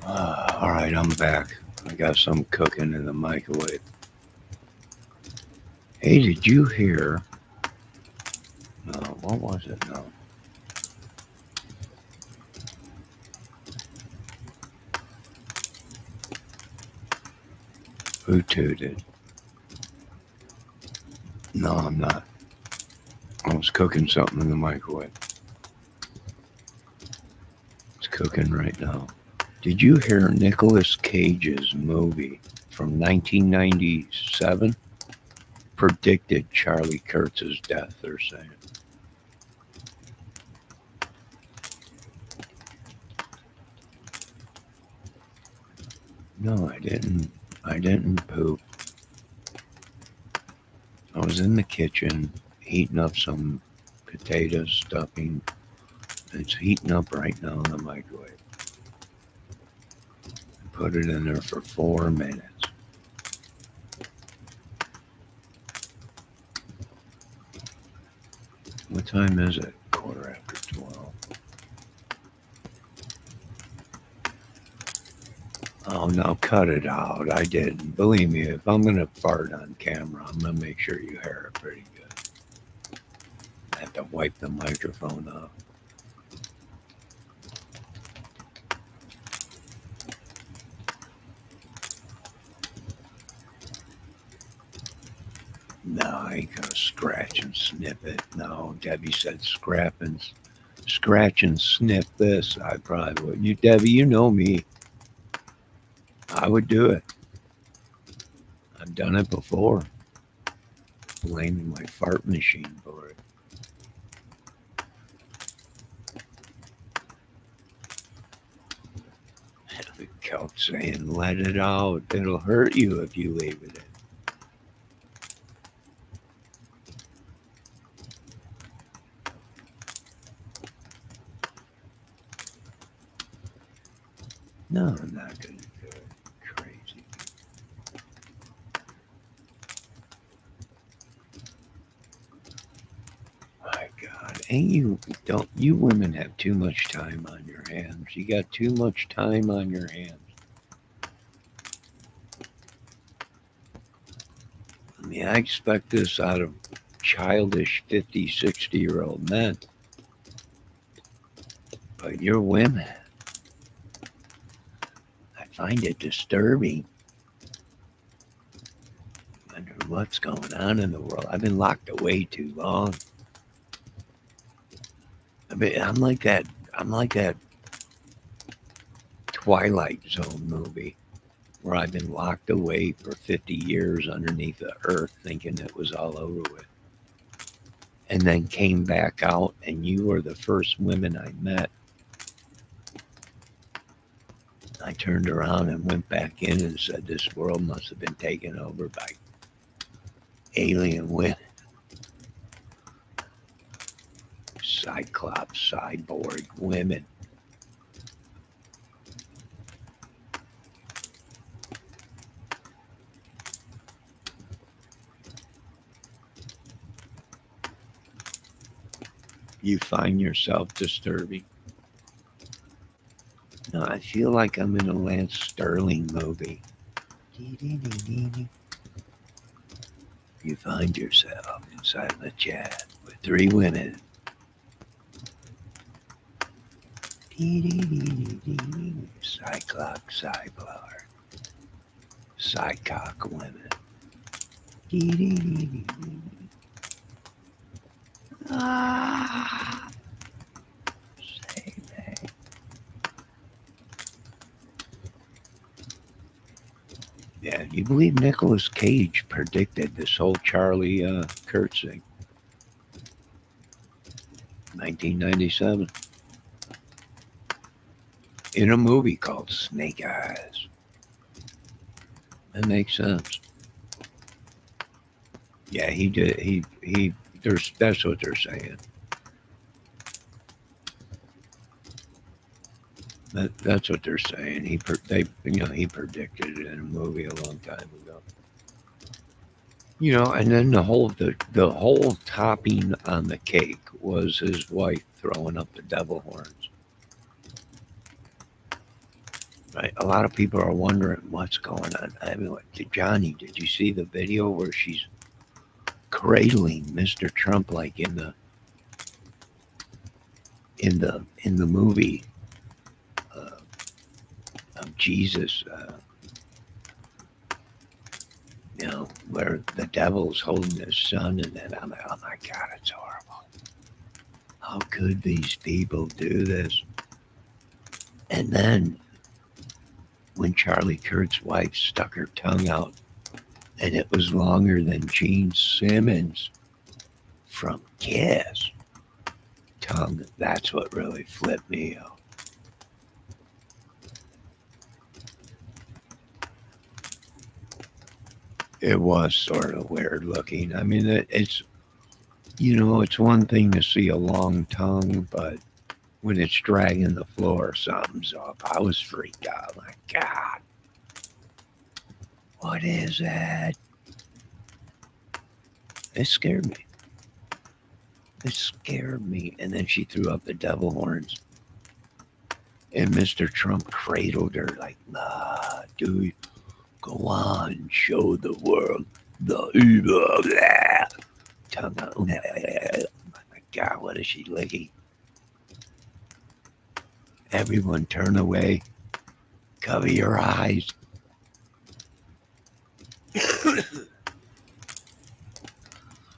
All right, I'm back. I got some cooking in the microwave. Hey, did you hear? No, what was it? No. Who tooted? No, I'm not. I was cooking something in the microwave. It's cooking right now. Did you hear Nicolas Cage's movie from 1997 predicted Charlie Kurtz's death, they're saying. No, I didn't. I didn't poop. I was in the kitchen heating up some potato stuffing. It's heating up right now in the microwave. Put it in there for 4 minutes. What time is it? 12:15. Oh, no, cut it out. I didn't. Believe me, if I'm going to fart on camera, I'm going to make sure you hear it pretty good. I have to wipe the microphone off. No, I ain't going to scratch and snip it. No, Debbie said scratch and snip this. I probably would. You, Debbie, you know me. I would do it. I've done it before. Blaming my fart machine for it. The coach saying, let it out. It'll hurt you if you leave it in. No, I'm not going to do it. Crazy. My God, ain't you? Don't you women have too much time on your hands? You got too much time on your hands. I mean, I expect this out of childish 50, 60-year-old men. But you're women. I find it disturbing. I wonder what's going on in the world. I've been locked away too long. I mean, I'm like that Twilight Zone movie where I've been locked away for 50 years underneath the earth thinking it was all over with. And then came back out, and you were the first women I met. I turned around and went back in and said, this world must have been taken over by alien women. Cyclops, cyborg women. You find yourself disturbing. No, I feel like I'm in a Lance Sterling movie. You find yourself inside of a chat with 3 women. Cyclops, cybar, psychoc women. Ah, save me. Yeah, you believe Nicolas Cage predicted this whole Charlie Kurtz thing? 1997. In a movie called Snake Eyes. That makes sense. Yeah, he did. That's what they're saying. That's what they're saying. He predicted it in a movie a long time ago. And then the whole topping on the cake was his wife throwing up the devil horns. Right? A lot of people are wondering what's going on. I mean, Johnny, did you see the video where she's cradling Mr. Trump like in the movie of Jesus? Where the devil's holding his son, and then I'm like, oh my God, it's horrible. How could these people do this? And then when Charlie Kirk's wife stuck her tongue out, and it was longer than Gene Simmons from Kiss tongue. That's what really flipped me out. It was sort of weird looking. I mean, it's, it's one thing to see a long tongue, but when it's dragging the floor, something's up. I was freaked out. Like, God, what is that? It scared me. It scared me. And then she threw up the devil horns. And Mr. Trump cradled her like, nah, dude, go on, show the world the evil. Blah. Tongue out. Oh my God, what is she licking? Everyone turn away. Cover your eyes.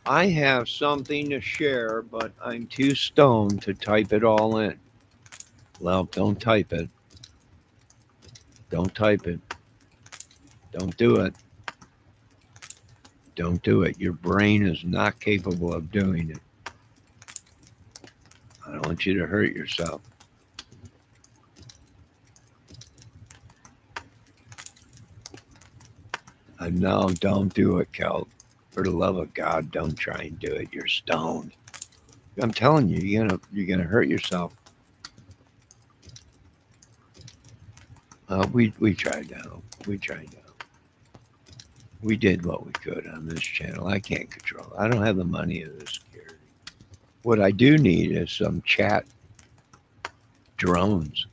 I have something to share, but I'm too stoned to type it all in. Well, don't type it. Don't type it. Don't do it. Don't do it. Your brain is not capable of doing it. I don't want you to hurt yourself. And no, don't do it, Kel. For the love of God, don't try and do it. You're stoned. I'm telling you, you're gonna hurt yourself. We tried to help. We tried to help. We did what we could on this channel. I can't control it. I don't have the money of the security. What I do need is some chat drones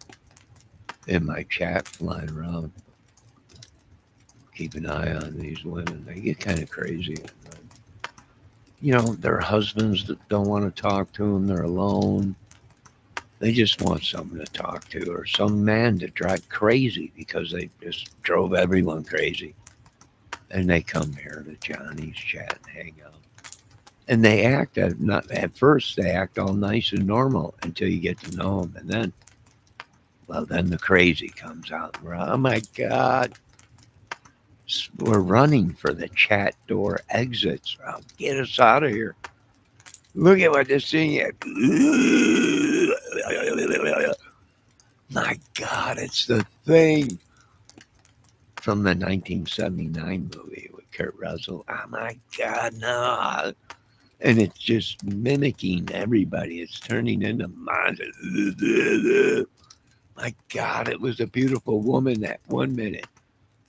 in my chat flying around. Keep an eye on these women. They get kind of crazy. Their husbands that don't want to talk to them. They're alone. They just want someone to talk to, or some man to drive crazy because they just drove everyone crazy. And they come here to Johnny's chat and hang out. And they act not at first. They act all nice and normal until you get to know them, and then the crazy comes out. Oh my God, we're running for the chat door exits. Get us out of here. Look at what this thing is. My God, it's the thing from the 1979 movie with Kurt Russell. Oh my God, no. And it's just mimicking everybody. It's turning into monsters. My God, it was a beautiful woman that 1 minute.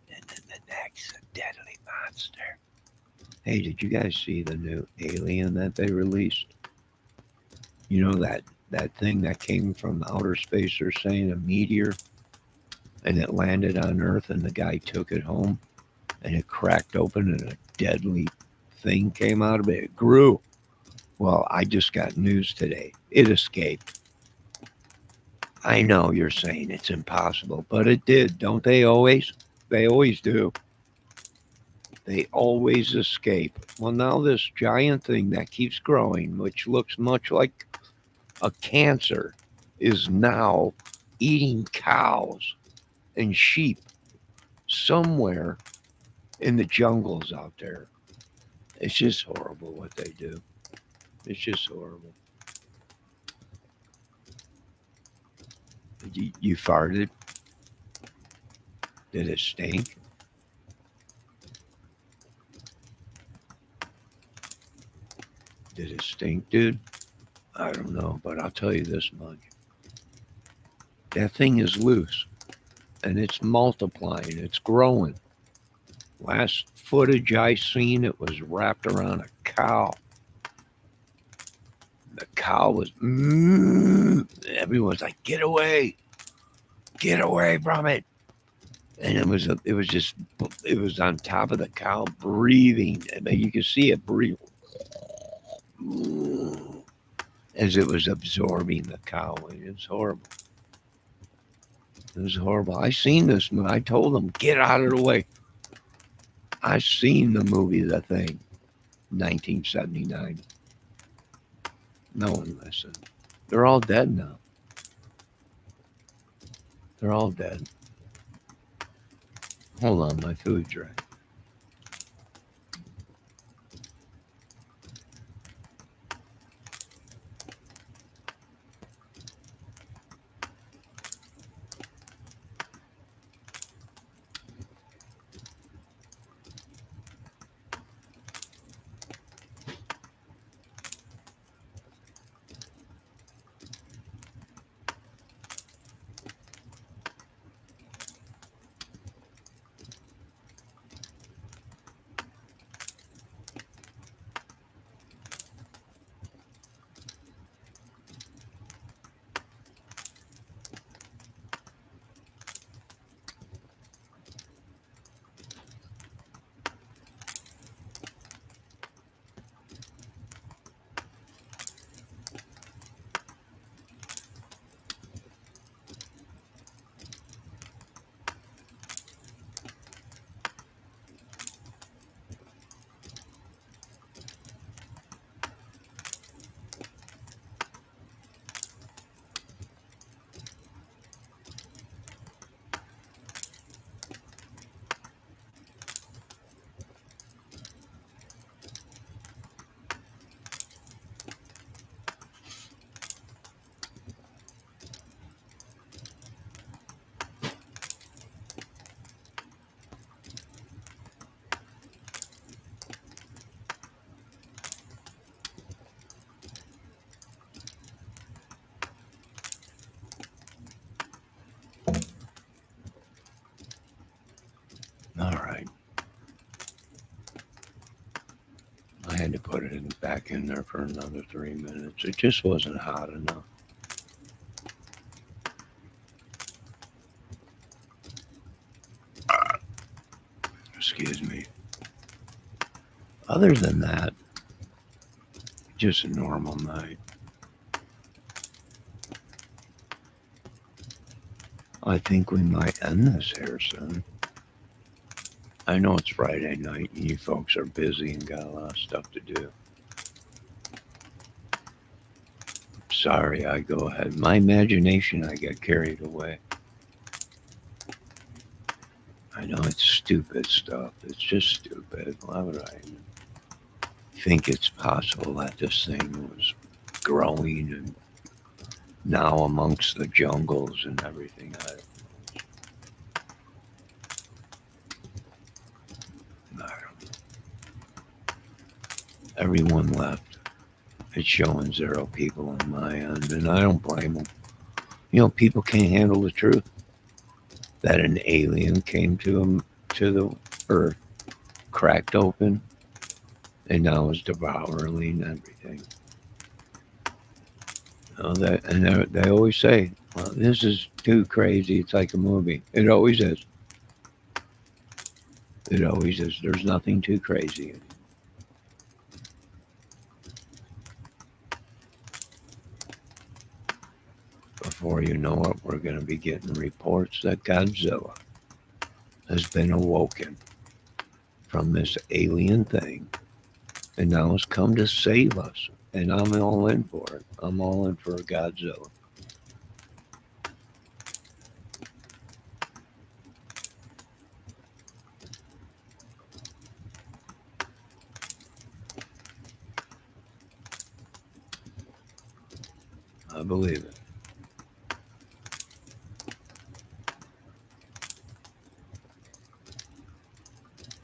And then the next, a deadly monster. Hey, did you guys see the new Alien that they released? That thing that came from outer space, they're saying a meteor, and it landed on Earth, and the guy took it home, and it cracked open, and a deadly thing came out of it. It grew. Well, I just got news today. It escaped. I know you're saying it's impossible, but it did. Don't they always? They always do. They always escape. Well, now this giant thing that keeps growing, which looks much like a cancer, is now eating cows and sheep somewhere in the jungles out there. It's just horrible what they do. It's just horrible. You farted? Did it stink? Did it stink, dude? I don't know, but I'll tell you this much. That thing is loose and it's multiplying, it's growing. Last footage I seen, it was wrapped around a cow. The cow was, everyone's like, get away from it. And it was on top of the cow breathing. I mean, you could see it breathe as it was absorbing the cow. It was horrible. It was horrible. I seen this movie. I told them, get out of the way. I seen the movie The Thing, 1979. No one listened. They're all dead now. They're all dead. Hold on, my food's ready. All right. I had to put it back in there for another 3 minutes. It just wasn't hot enough. Excuse me. Other than that, just a normal night. I think we might end this here soon. I know it's Friday night and you folks are busy and got a lot of stuff to do. Sorry, I go ahead. My imagination, I get carried away. I know it's stupid stuff. It's just stupid. Why would I think it's possible that this thing was growing and now amongst the jungles and everything? I don't know. Everyone left. It's showing 0 people on my end, and I don't blame them. You know, people can't handle the truth that an alien came to them to the earth, cracked open, and now is devouring everything. You know, and they always say, "Well, this is too crazy. It's like a movie." It always is. It always is. There's nothing too crazy. Before you know it, we're going to be getting reports that Godzilla has been awoken from this alien thing and now has come to save us. And I'm all in for it. I'm all in for Godzilla. I believe it.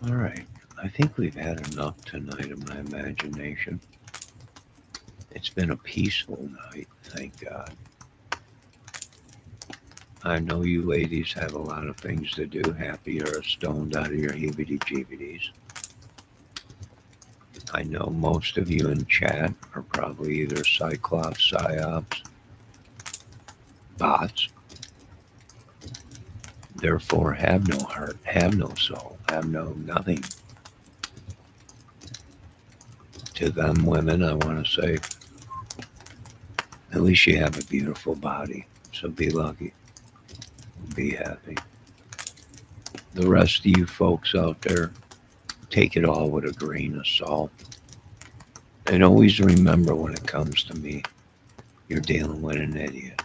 All right. I think we've had enough tonight of my imagination. It's been a peaceful night, thank God. I know you ladies have a lot of things to do, happy or stoned out of your heebie jeebies. I know most of you in chat are probably either Cyclops, Psyops, bots, therefore have no heart, have no soul, have no nothing. To them women, I want to say, at least you have a beautiful body, so be lucky, be happy. The rest of you folks out there, take it all with a grain of salt. And always remember when it comes to me, you're dealing with an idiot.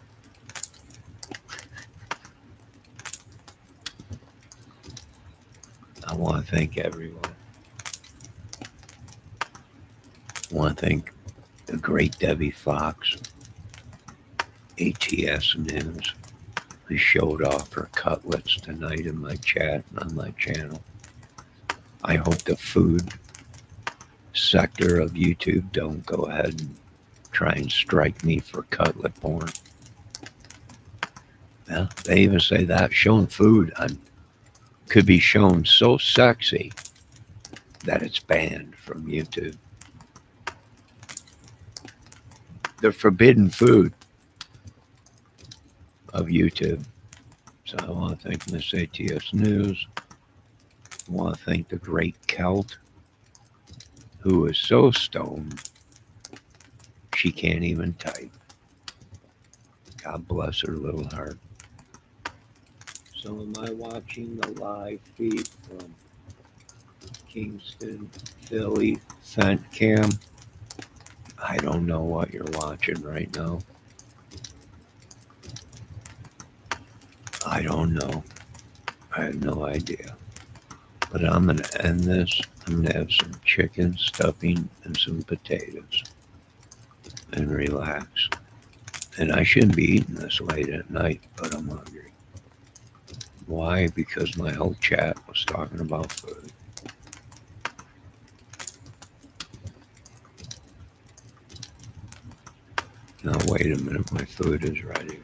I want to thank everyone. I want to thank the great Debbie Fox, ATS News, who showed off her cutlets tonight in my chat on my channel. I hope the food sector of YouTube don't go ahead and try and strike me for cutlet porn. Yeah, they even say that showing food could be shown so sexy that it's banned from YouTube. The forbidden food of YouTube. So I want to thank Miss ATS News. I want to thank the great Celt, who is so stoned she can't even type. God bless her little heart. So am I watching the live feed from Kingston, Philly, Fent Cam? I don't know what you're watching right now. I don't know. I have no idea. But I'm going to end this. I'm going to have some chicken stuffing and some potatoes and relax. And I shouldn't be eating this late at night, but I'm hungry. Why? Because my whole chat was talking about food. Now, wait a minute. My food is ready.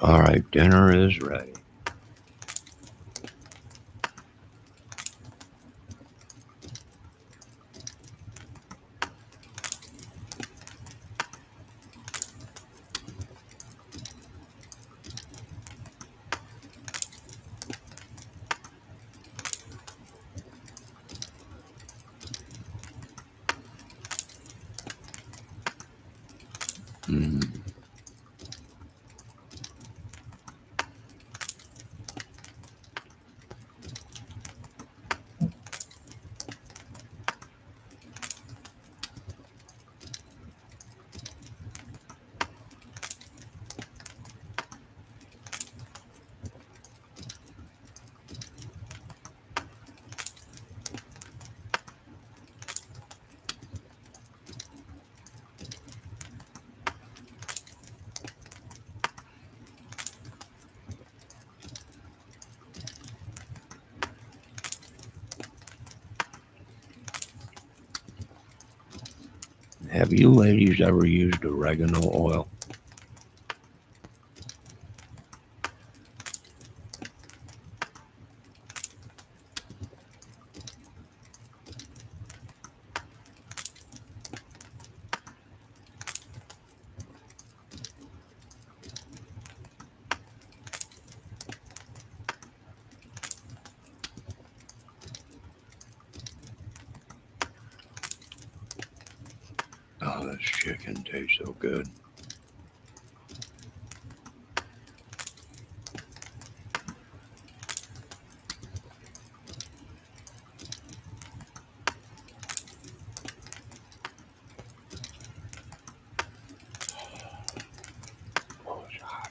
All right, dinner is ready. Mm. Have you ladies ever used oregano oil? This chicken tastes so good. Oh, it's hot.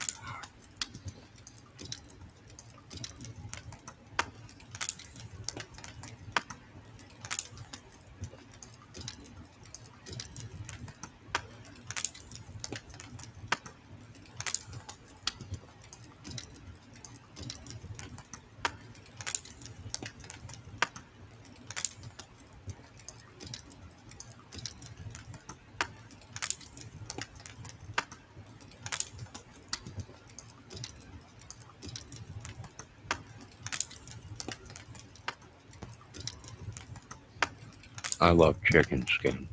I love chicken skin,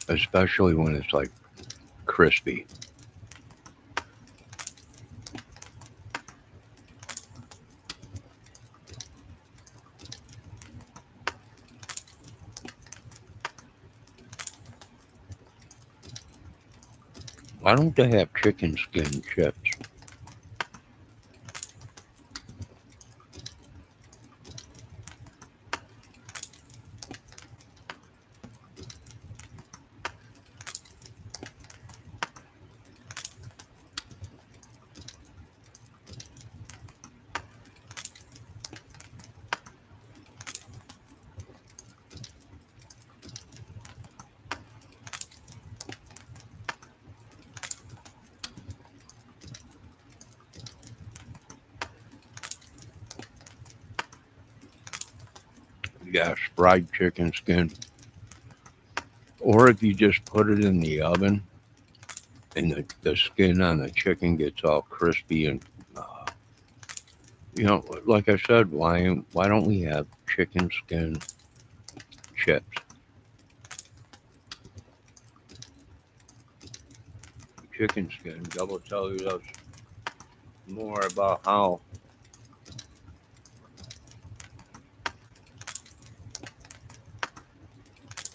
especially when it's like crispy. Why don't they have chicken skin chips? Yes, fried chicken skin. Or if you just put it in the oven and the skin on the chicken gets all crispy and like I said, why don't we have chicken skin chips? Chicken skin double tells us more about how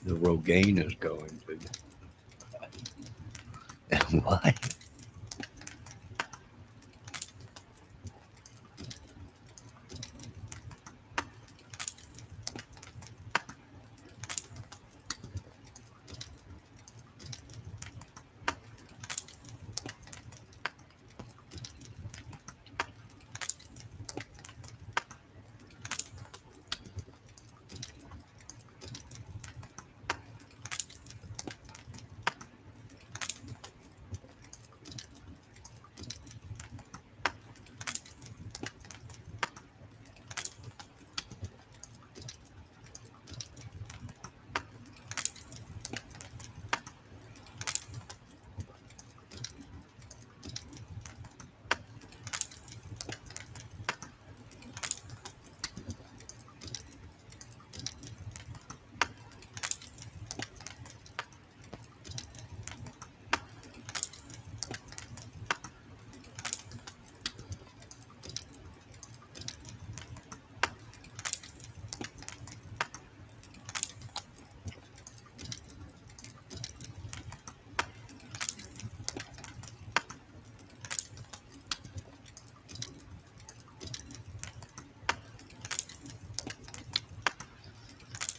the Rogaine is going to. And why?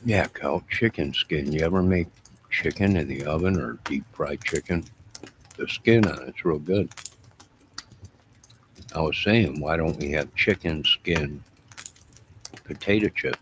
Yeah, cow chicken skin. You ever make chicken in the oven or deep fried chicken? The skin on it's real good. I was saying, why don't we have chicken skin potato chips?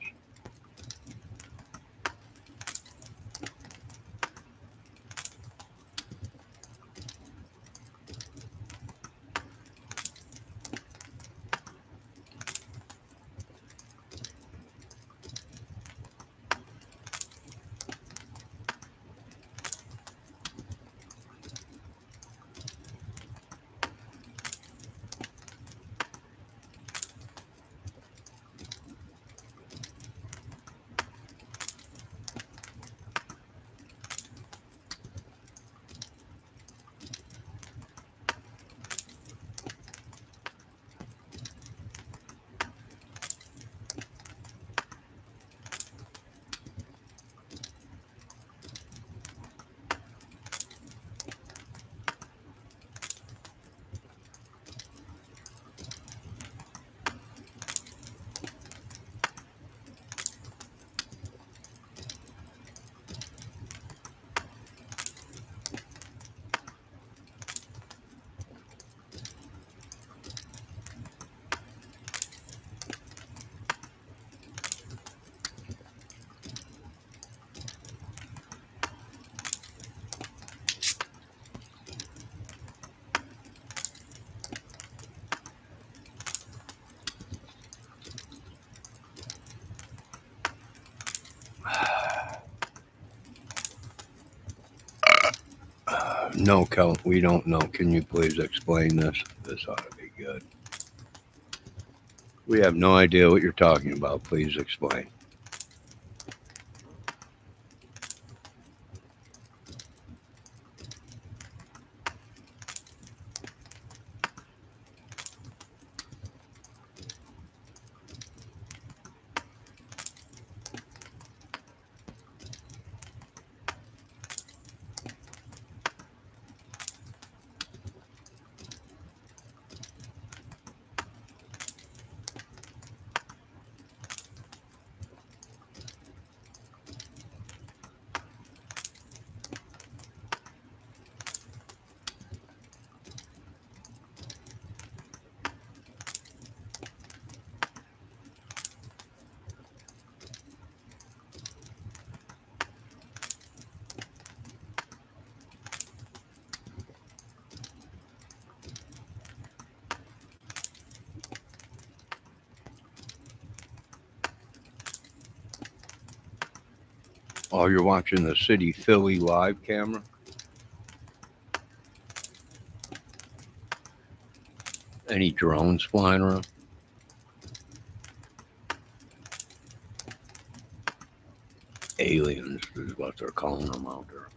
No, Kel, we don't know. Can you please explain this? This ought to be good. We have no idea what you're talking about. Please explain. Oh, you're watching the City Philly live camera? Any drones flying around? Aliens is what they're calling them out there.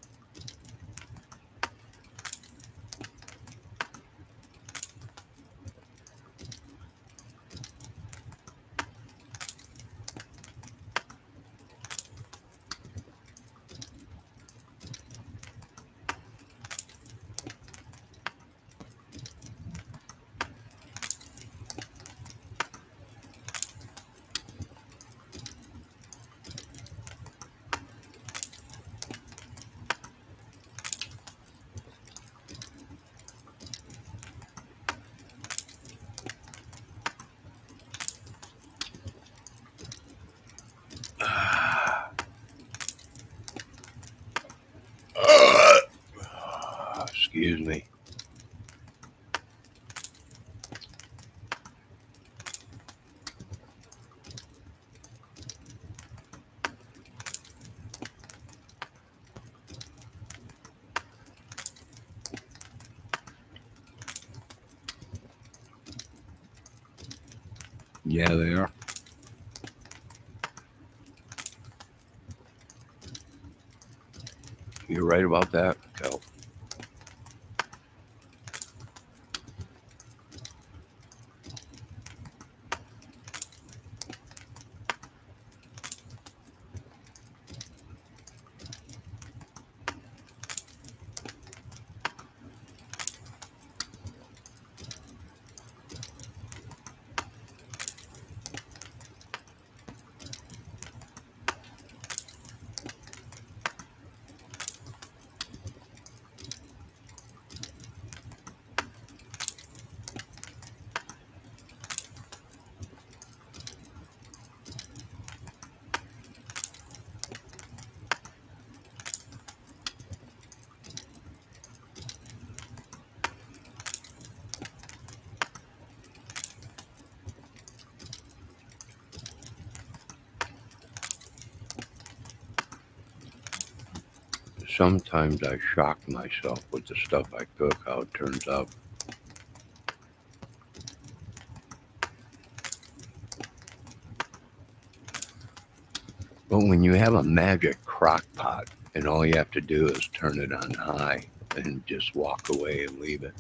Excuse me. Yeah, they are. You're right about that, Kel. Sometimes I shock myself with the stuff I cook, how it turns out. But when you have a magic crock pot and all you have to do is turn it on high and just walk away and leave it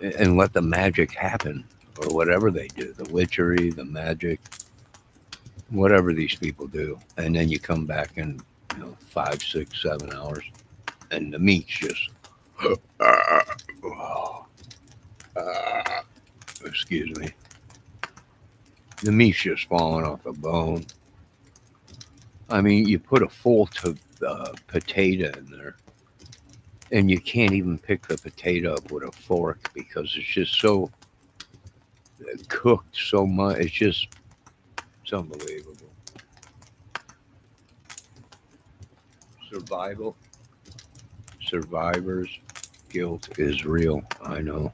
and let the magic happen or whatever they do, the witchery, the magic, whatever these people do. And then you come back in 5, 6, 7 hours and the meat's just, excuse me, the meat's just falling off the bone. I mean, you put a full potato in there, and you can't even pick the potato up with a fork because it's just so cooked so much. It's unbelievable. Survival, survivor's guilt is real. I know.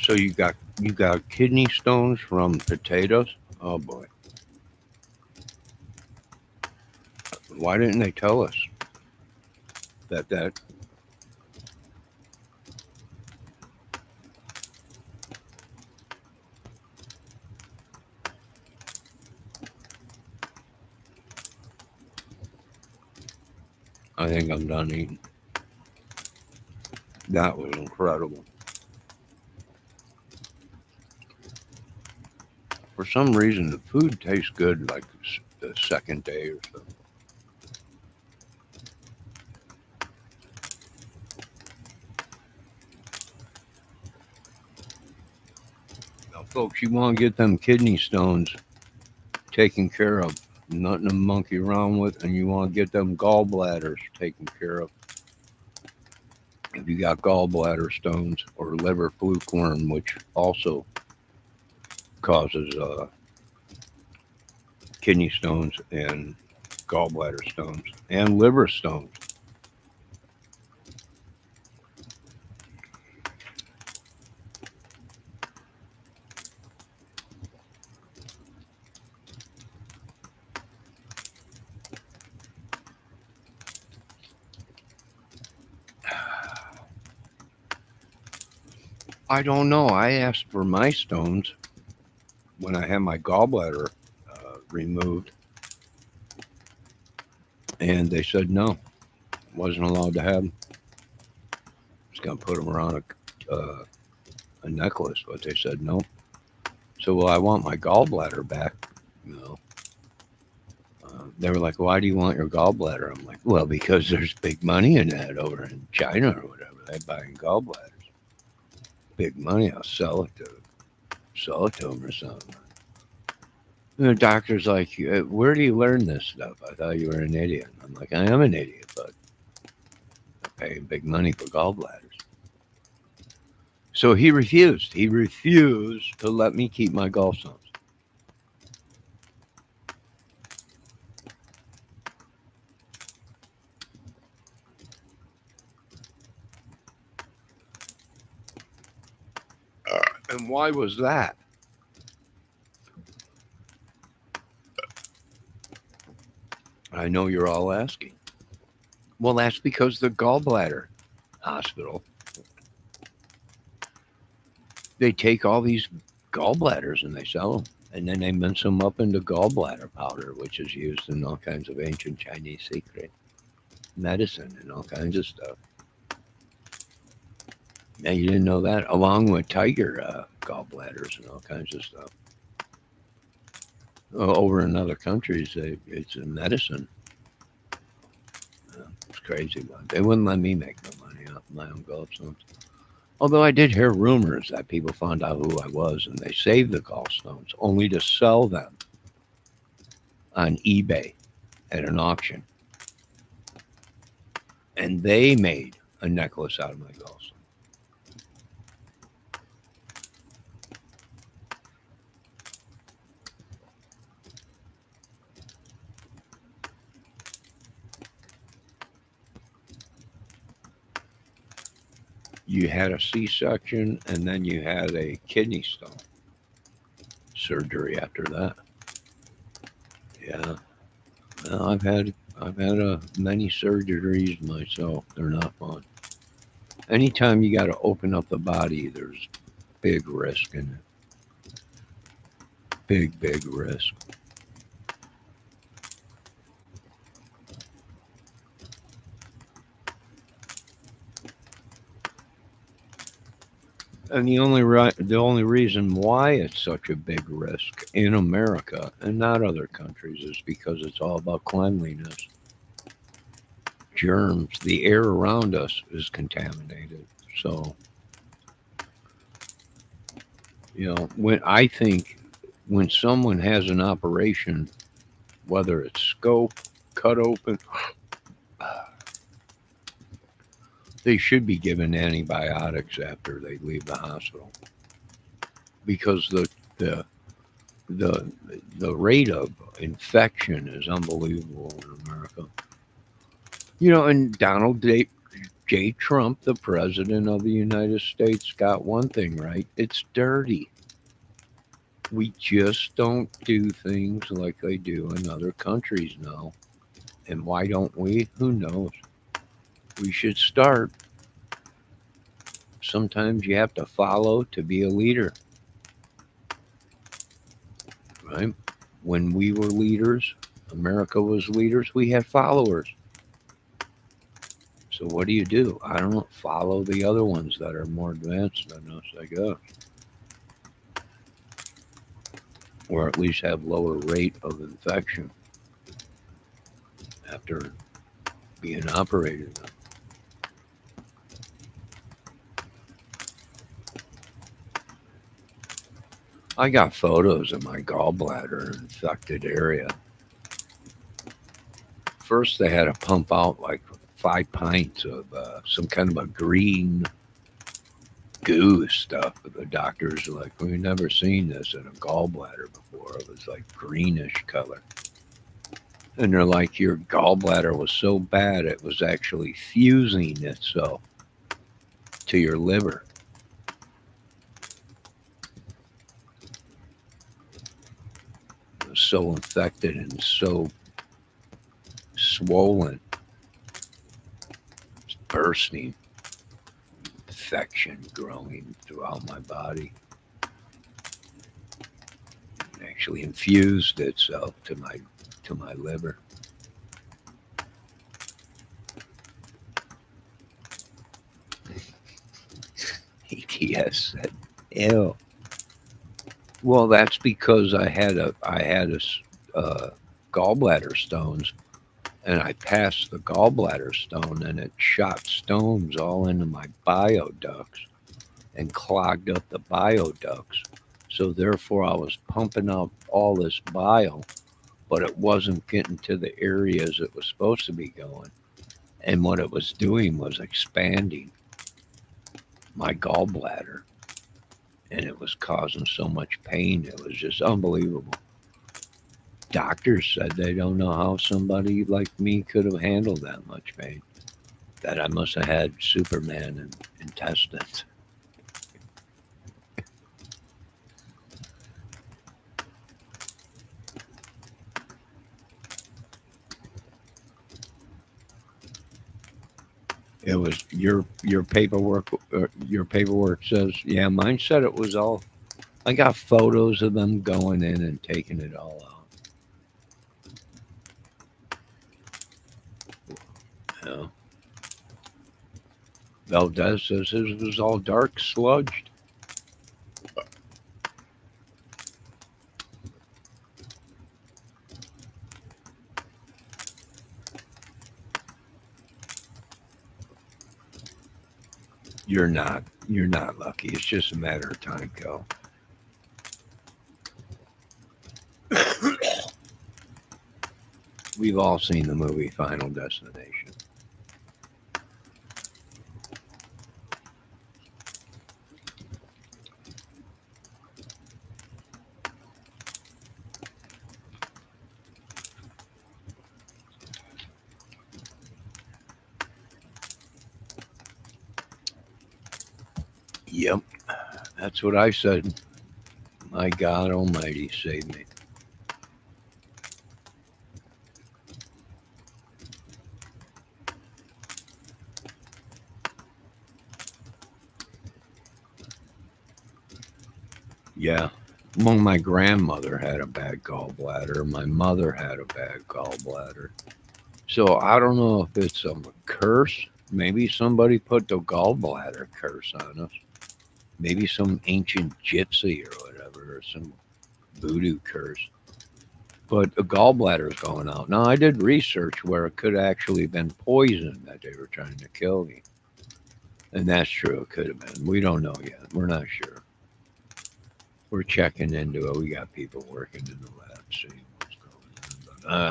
So you got kidney stones from potatoes? Oh boy. Why didn't they tell us that I think I'm done eating. That was incredible. For some reason the food tastes good like the second day or so. Now folks, you want to get them kidney stones taken care of, nothing to monkey around with, and you want to get them gallbladders taken care of. If you got gallbladder stones or liver flukeworm, which also causes kidney stones and gallbladder stones and liver stones. I don't know. I asked for my stones when I had my gallbladder removed, and they said no, wasn't allowed to have them. Just gonna put them around a necklace, but they said no. So, well, I want my gallbladder back. You know, they were like, "Why do you want your gallbladder?" I'm like, "Well, because there's big money in that over in China or whatever. They buy gallbladders, big money. I'll sell it to them or something." And the doctor's like, "Where do you learn this stuff? I thought you were an idiot." I'm like, "I am an idiot, but I pay big money for gallbladders." So he refused. He refused to let me keep my gallstones. And why was that? I know you're all asking. Well, that's because the gallbladder hospital, they take all these gallbladders and they sell them. And then they mince them up into gallbladder powder, which is used in all kinds of ancient Chinese secret medicine and all kinds of stuff. Now, you didn't know that, along with tiger gallbladders and all kinds of stuff. Over in other countries, it's a medicine. It's crazy. But they wouldn't let me make no money off my own gallstones. Although I did hear rumors that people found out who I was and they saved the gallstones only to sell them on eBay at an auction. And they made a necklace out of my gallstone. You had a C-section and then you had a kidney stone surgery after that. Yeah. Well, I've had many surgeries myself. They're not fun. Anytime you got to open up the body, there's big risk in it. Big risk. And the only reason why it's such a big risk in America and not other countries is because it's all about cleanliness. Germs, the air around us is contaminated. So, when I think when someone has an operation, whether it's scope, cut open, they should be given antibiotics after they leave the hospital because the the the rate of infection is unbelievable in America. And J. Trump, the president of the United States, got one thing right. It's dirty. We just don't do things like they do in other countries now. And why don't we? Who knows? We should start. Sometimes you have to follow to be a leader, right? When we were leaders, America was leaders, we had followers. So what do? I don't know, follow the other ones that are more advanced than us, I guess. Or at least have lower rate of infection after being operated on. I got photos of my gallbladder infected area. First, they had to pump out like 5 pints of some kind of a green goo stuff. The doctors were like, we've never seen this in a gallbladder before. It was like greenish color. And they're like, your gallbladder was so bad it was actually fusing itself to your liver. It was so infected and so swollen, it's bursting, infection growing throughout my body. It actually infused itself to my liver. ETS said, "Ew." Well, that's because I had a gallbladder stones, and I passed the gallbladder stone, and it shot stones all into my bioducts and clogged up the bioducts. So therefore, I was pumping out all this bile, but it wasn't getting to the areas it was supposed to be going. And what it was doing was expanding my gallbladder, and it was causing so much pain. It was just unbelievable. Doctors said they don't know how somebody like me could have handled that much pain. That I must have had Superman intestines. It was your paperwork. Your paperwork says, yeah. Mine said it was all. I got photos of them going in and taking it all out. Yeah. Valdez says his was all dark sludged. You're not. You're not lucky. It's just a matter of time, Kel. We've all seen the movie Final Destination. Yep, that's what I said. My God Almighty, save me. Yeah. Well, my grandmother had a bad gallbladder. My mother had a bad gallbladder. So I don't know if it's a curse. Maybe somebody put the gallbladder curse on us. Maybe some ancient gypsy or whatever, or some voodoo curse. But the gallbladder's going out. Now, I did research where it could actually have been poison that they were trying to kill me. And that's true. It could have been. We don't know yet. We're not sure. We're checking into it. We got people working in the lab seeing what's going on.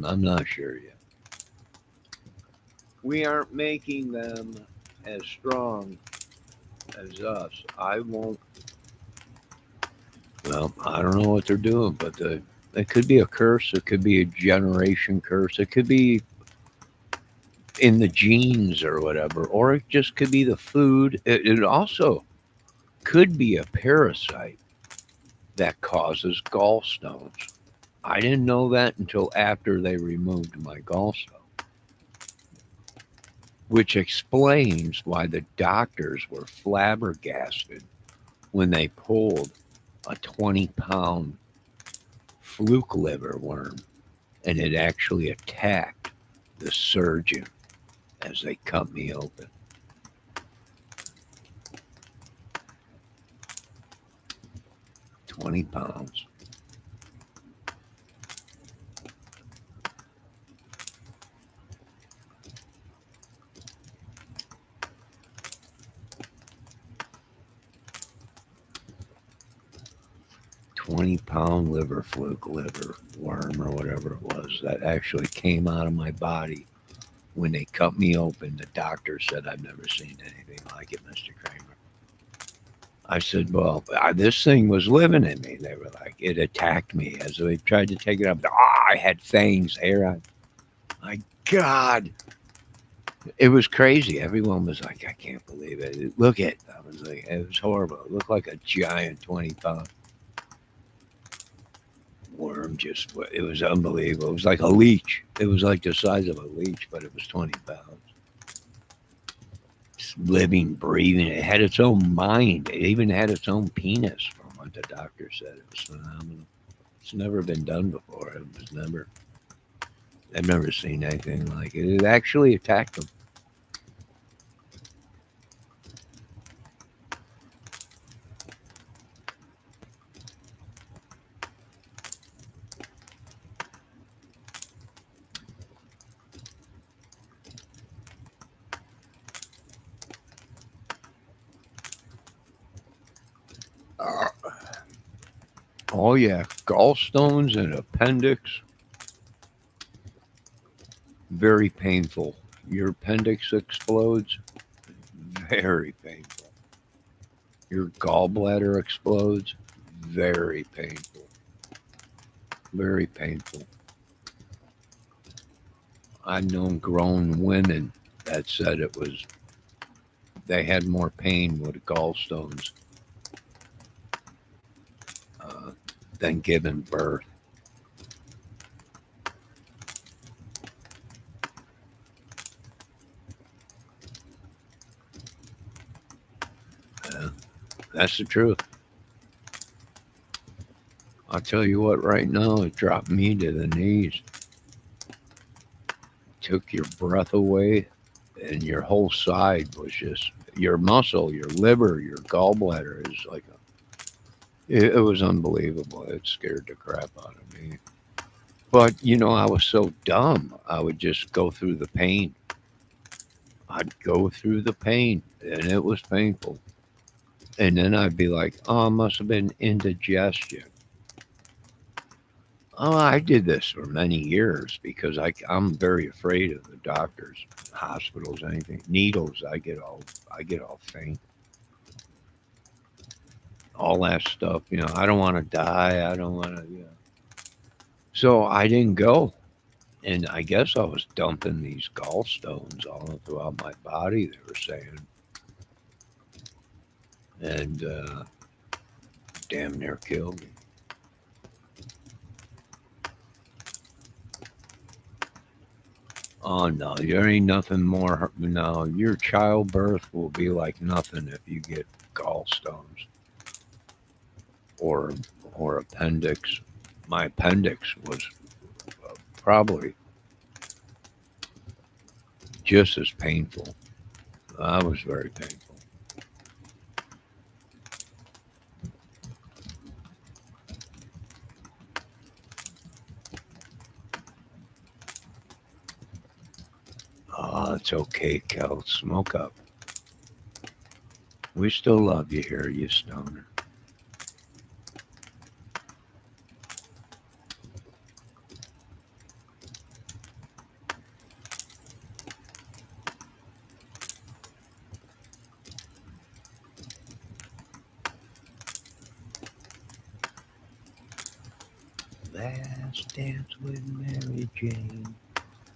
But I'm not sure yet. We aren't making them as strong as us. I won't. Well, I don't know what they're doing, but it could be a curse. It could be a generation curse. It could be in the genes or whatever, or it just could be the food. It also could be a parasite that causes gallstones. I didn't know that until after they removed my gallstone, which explains why the doctors were flabbergasted when they pulled a 20-pound fluke liver worm and it actually attacked the surgeon as they cut me open. 20 pounds. £20 liver fluke liver worm or whatever it was that actually came out of my body when they cut me open. The doctor said, I've never seen anything like it, Mr. Kramer. I said, well, this thing was living in me. They were like, it attacked me as they tried to take it up. I had fangs, hair on. My God. It was crazy. Everyone was like, I can't believe it. Look at it. I was like, it was horrible. It looked like a giant 20-pound worm. Just, it was unbelievable. It was like a leech. It was like the size of a leech, but it was 20 pounds. Just living, breathing. It had its own mind. It even had its own penis, from what the doctor said. It was phenomenal. It's never been done before. It was never. I've never seen anything like it. It actually attacked them. Oh yeah, gallstones and appendix, very painful. Your appendix explodes, very painful. Your gallbladder explodes, very painful. Very painful. I've known grown women that said it was they had more pain with gallstones uh, than giving birth. Uh, that's the truth. I'll tell you what, right now, it dropped me to the knees, took your breath away, and your whole side was just your muscle, your liver, your gallbladder is like it was unbelievable. It scared the crap out of me. But I was so dumb. I would just go through the pain. I'd go through the pain, and it was painful. And then I'd be like, "Oh, it must have been indigestion." Oh, I did this for many years because I'm very afraid of the doctors, hospitals, anything. Needles, I get all faint. All that stuff, I don't want to die. I don't want to. So I didn't go, and I guess I was dumping these gallstones all throughout my body. They were saying, and damn near killed me. Oh no, there ain't nothing more. No, your childbirth will be like nothing if you get gallstones or or appendix. My appendix was probably just as painful. That was very painful. Oh, it's okay, Kel. Smoke up. We still love you here, you stoner. Last dance with Mary Jane.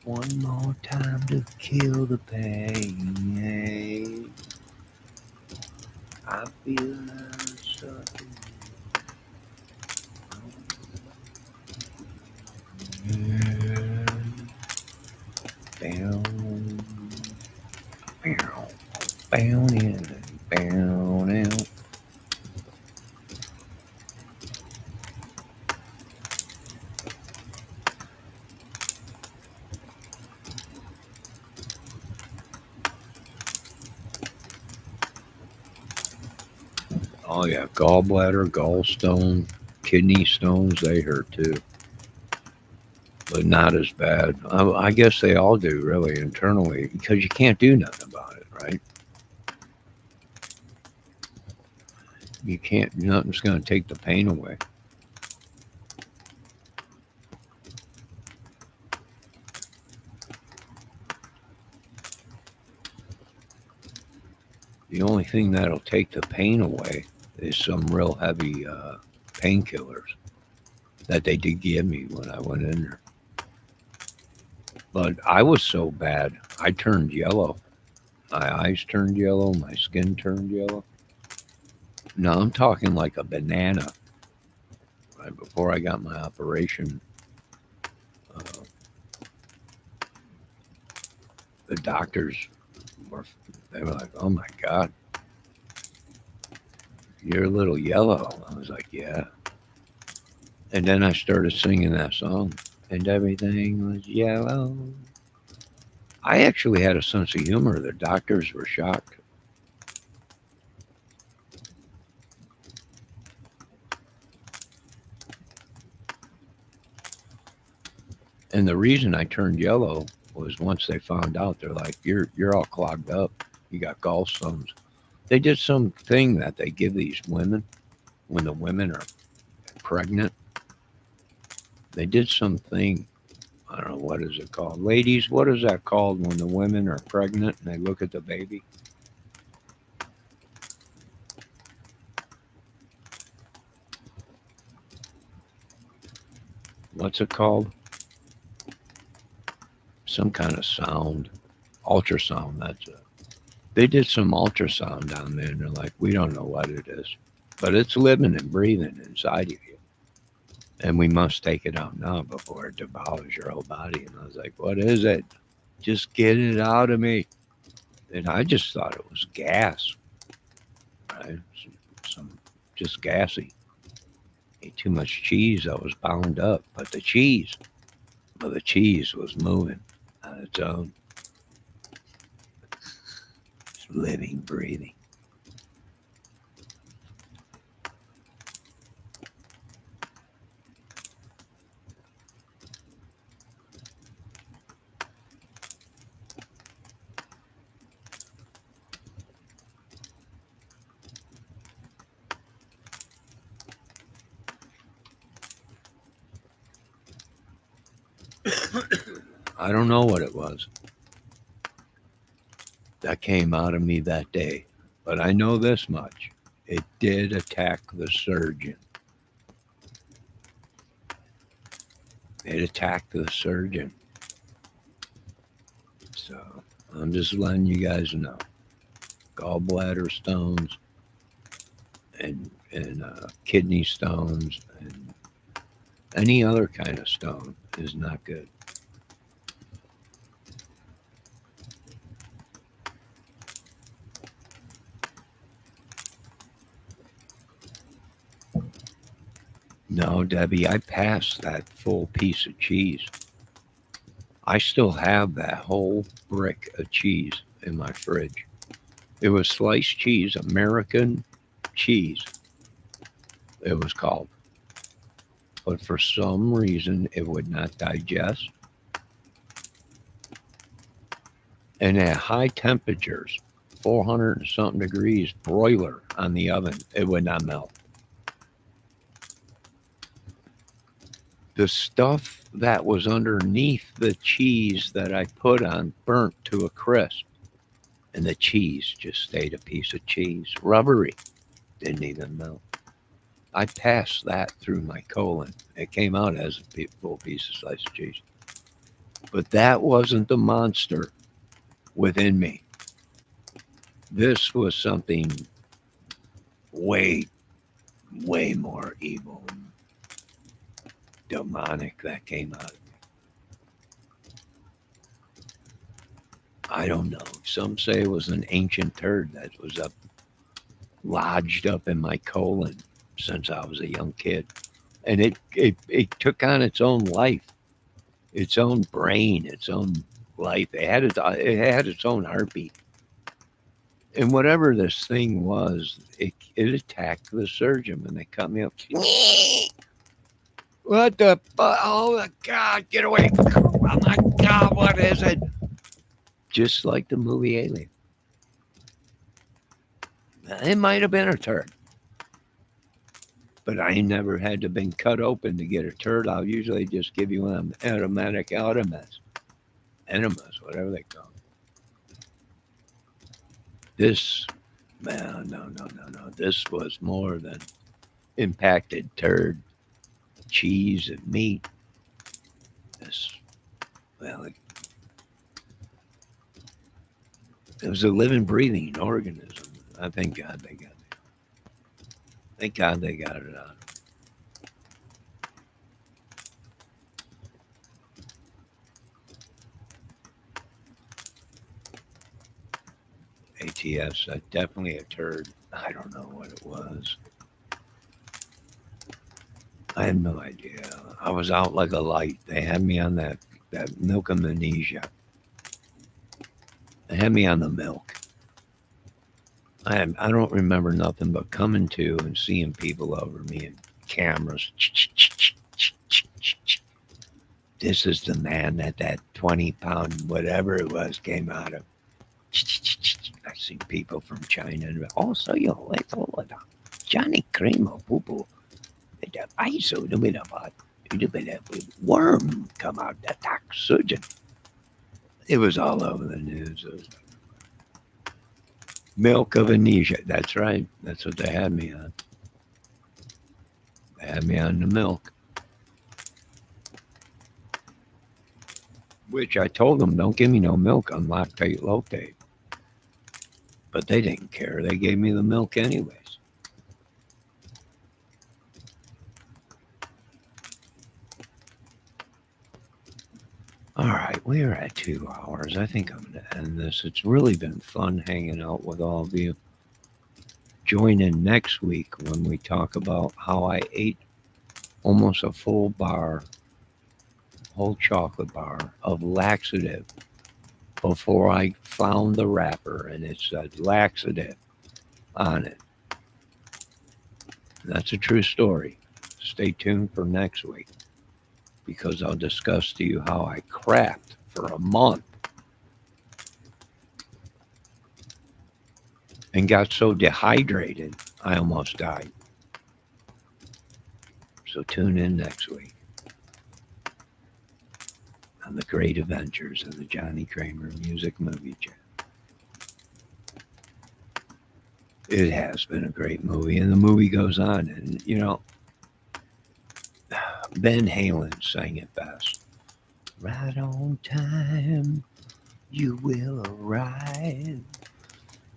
One more time to kill the pain. I feel like sucking. Down, down, down in, down out. Oh yeah, gallbladder, gallstone, kidney stones, they hurt too, but not as bad. I guess they all do really internally because you can't do nothing about it, right? You can't. Nothing's going to take the pain away. The only thing that'll take the pain away is some real heavy painkillers that they did give me when I went in there. But I was so bad, I turned yellow. My eyes turned yellow. My skin turned yellow. No, I'm talking like a banana. Right before I got my operation, uh, the doctors were they were like, "Oh my God, you're a little yellow." I was like, "Yeah." And then I started singing that song, and everything was yellow. I actually had a sense of humor. The doctors were shocked. And the reason I turned yellow was once they found out, they're like, "You're all clogged up. You got gallstones." They did something that they give these women when the women are pregnant. They did something. I don't know what is it called, ladies. What is that called when the women are pregnant and they look at the baby? What's it called? Some kind of sound, ultrasound. That's it. They did some ultrasound down there, and they're like, "We don't know what it is, but it's living and breathing inside of you, and we must take it out now before it devours your whole body." And I was like, "What is it? Just get it out of me." And I just thought it was gas, right? Some just gassy. Ate too much cheese. I was bound up, but the cheese was moving on its own, just living, breathing. I don't know what it was that came out of me that day, but I know this much: it did attack the surgeon. It attacked the surgeon. So I'm just letting you guys know. Gallbladder stones and kidney stones and any other kind of stone is not good. No, Debbie, I passed that full piece of cheese. I still have that whole brick of cheese in my fridge. It was sliced cheese, American cheese, it was called. But for some reason, it would not digest. And at high temperatures, 400 and something degrees broiler on the oven, it would not melt. The stuff that was underneath the cheese that I put on burnt to a crisp, and the cheese just stayed a piece of cheese, rubbery, didn't even melt. I passed that through my colon. It came out as a full piece of sliced cheese. But that wasn't the monster within me. This was something way, way more evil and demonic that came out of me. I don't know. Some say it was an ancient turd that was up lodged up in my colon since I was a young kid. And it took on its own life, its own brain, its own life. It had its own heartbeat. And whatever this thing was, it attacked the surgeon when they cut me up. What the? Oh my God! Get away! Oh my God! What is it? Just like the movie Alien. It might have been a turd, but I never had to been cut open to get a turd. I'll usually just give you an automatic enemas, whatever they call it. This, man, no, no, no, no. This was more than impacted turd, cheese, and meat. This, well, it was a living, breathing organism. I thank God they got it. Thank God they got it out. ATS, definitely a turd. I don't know what it was. I have no idea. I was out like a light. They had me on that milk amnesia. They had me on the milk. I don't remember nothing but coming to and seeing people over me and cameras. This is the man that 20-pound whatever it was came out of. I see people from China. Also, let's all of that. Johnny Kramer, poo the ice, a bit of a worm come out, attack surgeon. It was all over the news. It was milk of amnesia. That's right. That's what they had me on. They had me on the milk. Which I told them, don't give me no milk on lactate loctate. But they didn't care. They gave me the milk anyways. All right, we are at 2 hours. I think I'm going to end this. It's really been fun hanging out with all of you. Join in next week when we talk about how I ate almost a full bar, whole chocolate bar of laxative before I found the wrapper and it said laxative on it. That's a true story. Stay tuned for next week because I'll discuss to you how I crapped for a month and got so dehydrated I almost died. So tune in next week on the great adventures of the Johnny Kramer Music Movie Channel. It has been a great movie, and the movie goes on. And Van Halen sang it best. Right on time, you will arrive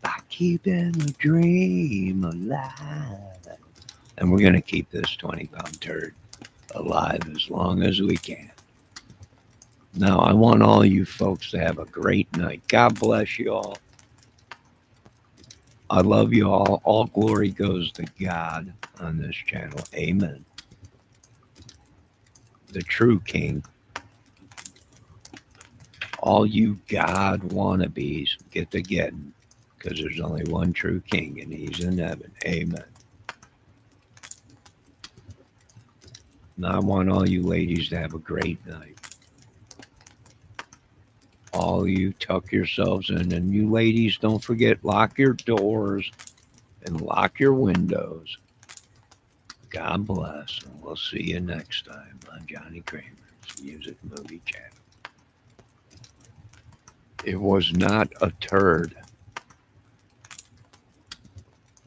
by keeping the dream alive. And we're going to keep this 20-pound turd alive as long as we can. Now, I want all you folks to have a great night. God bless you all. I love you all. All glory goes to God on this channel. Amen. The true King. All you God wannabes get to getting because there's only one true King and he's in heaven. Amen. Now, I want all you ladies to have a great night. All you tuck yourselves in. And you ladies, don't forget, lock your doors and lock your windows. God bless. And we'll see you next time on Johnny Kramer's Music Movie Channel. It was not a turd.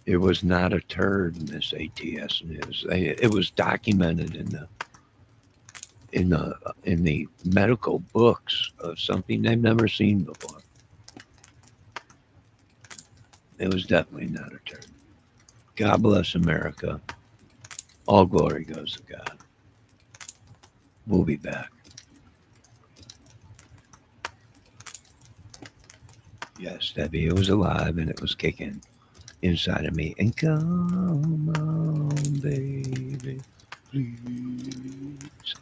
It was not a turd, Miss ATS News. It was documented in in the medical books of something they've never seen before. It was definitely not a turd. God bless America. All glory goes to God. We'll be back. Yes, Debbie, it was alive and it was kicking inside of me. And come on, baby, please.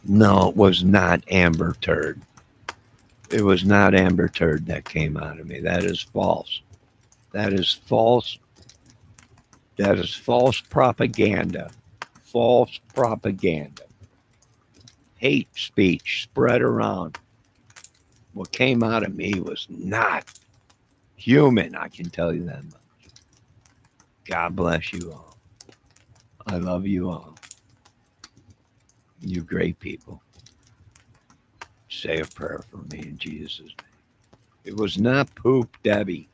No, it was not Amber Turd. It was not Amber Turd that came out of me. That is false. That is false. That is false propaganda. False propaganda. Hate speech spread around. What came out of me was not human, I can tell you that much. God bless you all. I love you all. You great people. Say a prayer for me in Jesus' name. It was not poop, Debbie.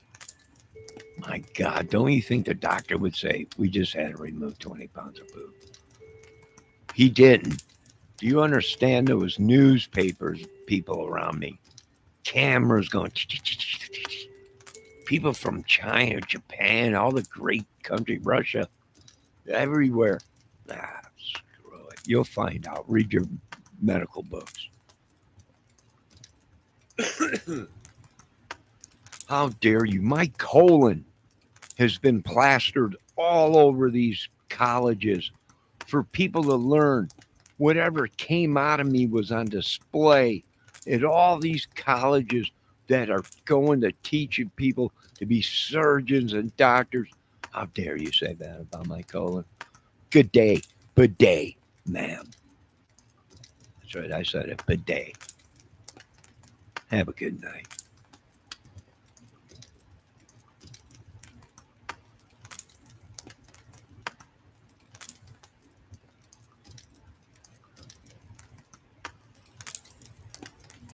My God, don't you think the doctor would say, we just had to remove 20 pounds of poop? He didn't. Do you understand? There was newspapers, people around me, cameras going, people from China, Japan, all the great country, Russia, everywhere. Screw it. You'll find out. Read your medical books. How dare you? My colon has been plastered all over these colleges for people to learn. Whatever came out of me was on display at all these colleges that are going to teach people to be surgeons and doctors. How dare you say that about my colon? Good day, bidet, ma'am. That's right, I said it, bidet. Have a good night.